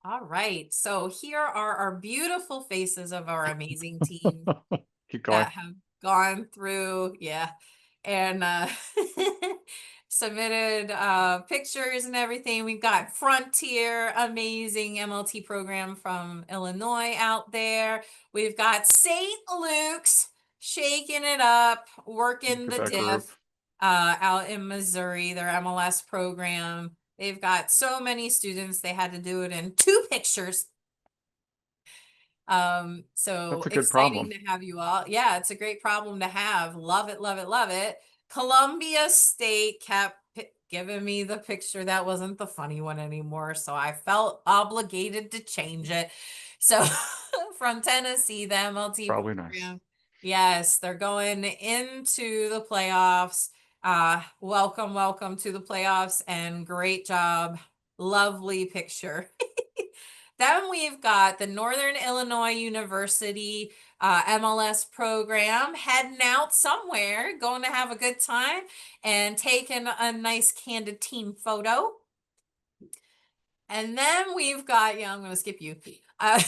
All right. So here are our beautiful faces of our amazing team Keep going. that have gone through, yeah, and submitted pictures and everything. We've got Frontier, amazing MLT program from Illinois out there. We've got St. Luke's shaking it up, Look working at the that group. diff out in Missouri, their MLS program. They've got so many students, they had to do it in two pictures. That's So a good exciting problem. to have you all. Yeah, it's a great problem to have. Love it, love it, love it. Columbia State kept giving me the picture that wasn't the funny one anymore, so I felt obligated to change it. So from Tennessee, the MLT Probably nice. program. Yes, they're going into the playoffs. Welcome, welcome to the playoffs and great job. Lovely picture. Then we've got the Northern Illinois University MLS program heading out somewhere, going to have a good time and taking a nice candid team photo. And then we've got, yeah, I'm going to skip you. Uh,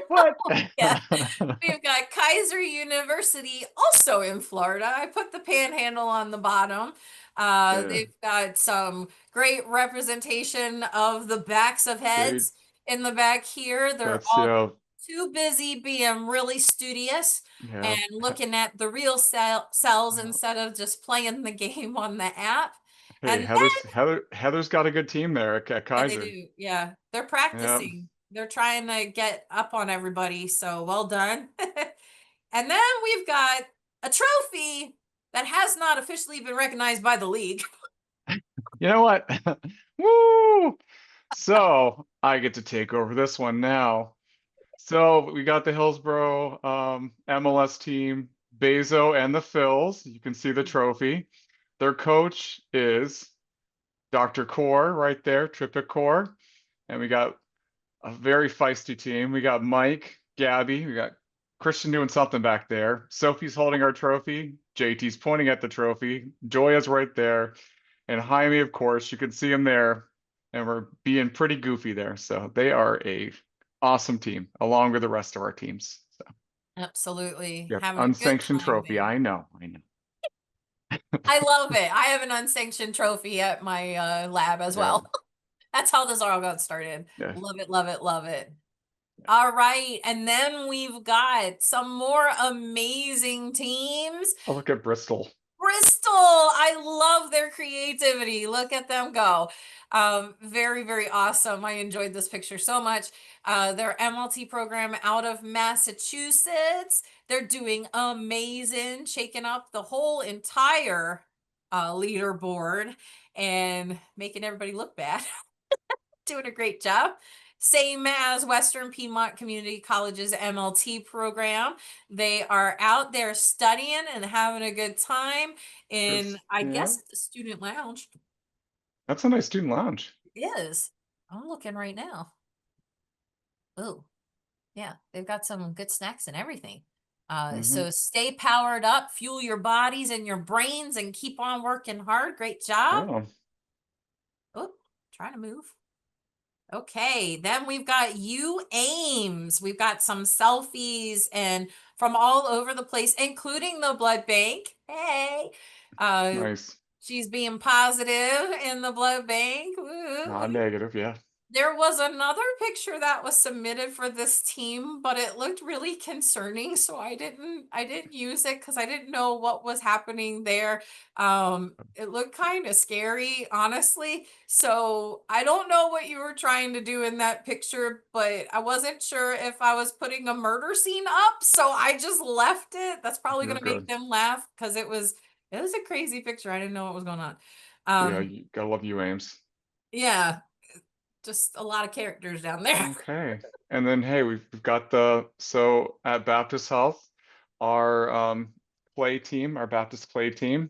What? yeah, we've got Kaiser University, also in Florida. I put the panhandle on the bottom. Yeah, They've got some great representation of the backs of they heads in the back here. They're that's all yeah, too busy being really studious and yeah. looking at the real cells Yeah. instead of just playing the game on the app. Hey, And Heather's got a good team there at yeah, they Kaiser. do. Yeah, they're Yeah. practicing. They're trying to get up on everybody. So well done. And then we've got a trophy that has not officially been recognized by the league. You know what? Woo! So I get to take over this one now. So we got the Hillsborough MLS team, Bezo and the Phils. You can see the trophy. Their coach is Dr. Core right there, Triptych Core. And we got a very feisty team. We got Mike, Gabby, we got Christian doing something back there. Sophie's holding our trophy. JT's pointing at the trophy. Joya's right there. And Jaime, of course, you can see him there. And we're being pretty goofy there. So they are a awesome team, along with the rest of our teams. So Absolutely. yep, Having a good unsanctioned time trophy. there. I know, I know. I love it. I have an unsanctioned trophy at my lab as Yeah, well. That's how this all got started. yeah. Love it, love it, love it. All right. And then we've got some more amazing teams. Oh, look at Bristol. Bristol, I love their creativity. Look at them go. Very, very awesome. I enjoyed this picture so much. Their MLT program out of Massachusetts. They're doing amazing, shaking up the whole entire leaderboard and making everybody look bad. Doing a great job. Same as Western Piedmont Community College's MLT program. They are out there studying and having a good time in, I Yeah, guess, the student lounge. that's a nice student lounge. It is. I'm looking right now. Oh. Yeah, they've got some good snacks and everything. Hmm. So stay powered up, fuel your bodies and your brains, and keep on working hard. Great job. Yeah, Oh, trying to move. Okay, then we've got you Ames. We've got some selfies and from all over the place, including the blood bank. Hey, uh, nice. she's being positive in the blood bank. Not Woo. negative. Yeah. There was another picture that was submitted for this team, but it looked really concerning, so I didn't use it because I didn't know what was happening there. It looked kind of scary, honestly. So I don't know what you were trying to do in that picture, but I wasn't sure if I was putting a murder scene up, so I just left it. That's probably You're gonna make good. them laugh because it was a crazy picture. I didn't know what was going on. Yeah, Um, you gotta love you, Ames. yeah, just a lot of characters down there. Okay. And then hey, we've got so at Baptist Health, our play team, our Baptist play team,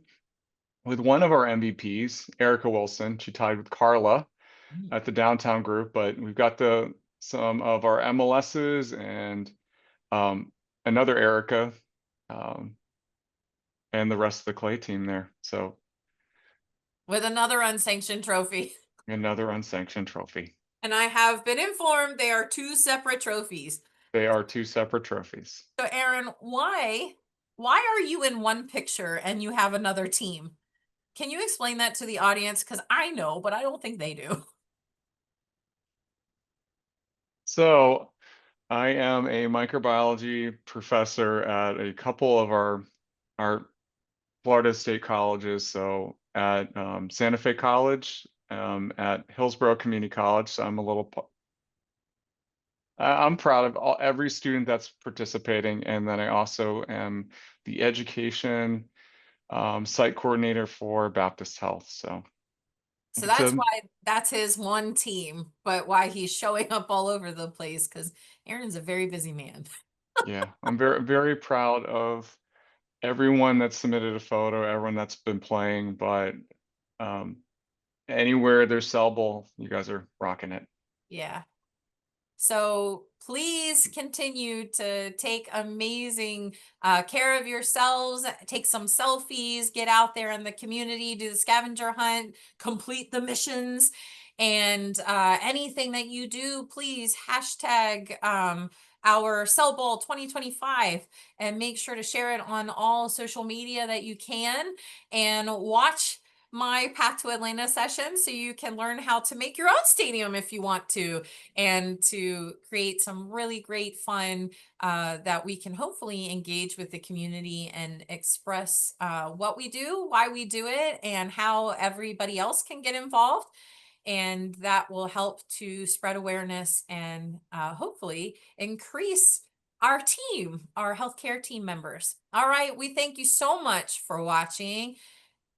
with one of our MVPs, Erica Wilson. She tied with Carla at the downtown group, but we've got the some of our MLSs and um, another Erica, um, and the rest of the clay team there. So With another unsanctioned trophy. another unsanctioned trophy. And I have been informed they are two separate trophies. They are two separate trophies. So Aaron, why are you in one picture and you have another team? Can you explain that to the audience? Because I know, but I don't think they do. So I am a microbiology professor at a couple of our Florida State colleges. So at Santa Fe College, at Hillsborough Community College. So I'm a little I'm proud of every student that's participating, and then I also am the education site coordinator for Baptist Health. So So it's that's a why that's his one team, but why he's showing up all over the place because Aaron's a very busy man. yeah, I'm very proud of everyone that submitted a photo, everyone that's been playing, but um, anywhere there's sellable, you guys are rocking it. Yeah. So please continue to take amazing care of yourselves, take some selfies, get out there in the community, do the scavenger hunt, complete the missions, and anything that you do, please hashtag our Cell Bowl 2025 and make sure to share it on all social media that you can and watch my Path to Atlanta session so you can learn how to make your own stadium if you want to and to create some really great fun that we can hopefully engage with the community and express what we do, why we do it, and how everybody else can get involved. And that will help to spread awareness and hopefully increase our team, our healthcare team members. All right, we thank you so much for watching.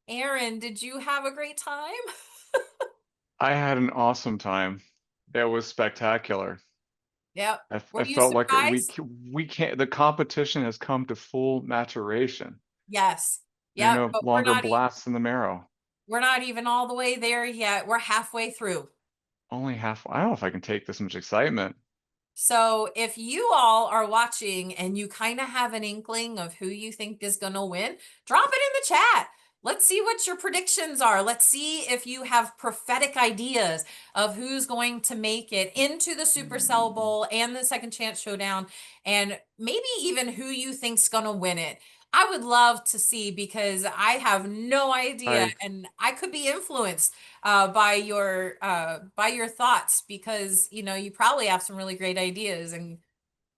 Aaron, did you have a great time? I had an awesome time. It was spectacular. Yep. Were I you felt like surprised? we can't. The competition has come to full maturation. Yes. There are Yep. no But we're longer not blasts in the marrow. we're not even all the way there yet. We're halfway through. Only half. I don't know if I can take this much excitement. So if you all are watching and you kind of have an inkling of who you think is going to win, drop it in the chat. Let's see what your predictions are. Let's see if you have prophetic ideas of who's going to make it into the Supercell Bowl and the Second Chance Showdown, and maybe even who you think's going to win it. I would love to see because I have no idea, I and I could be influenced by your thoughts because you probably have some really great ideas and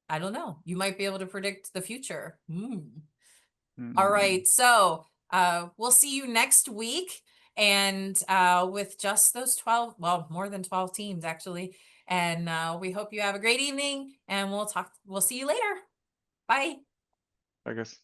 I don't know, you might be able to predict the future. All mm, right, so we'll see you next week and with just those 12, well, more than 12 teams actually, and we hope you have a great evening and we'll see you later. Bye. I guess.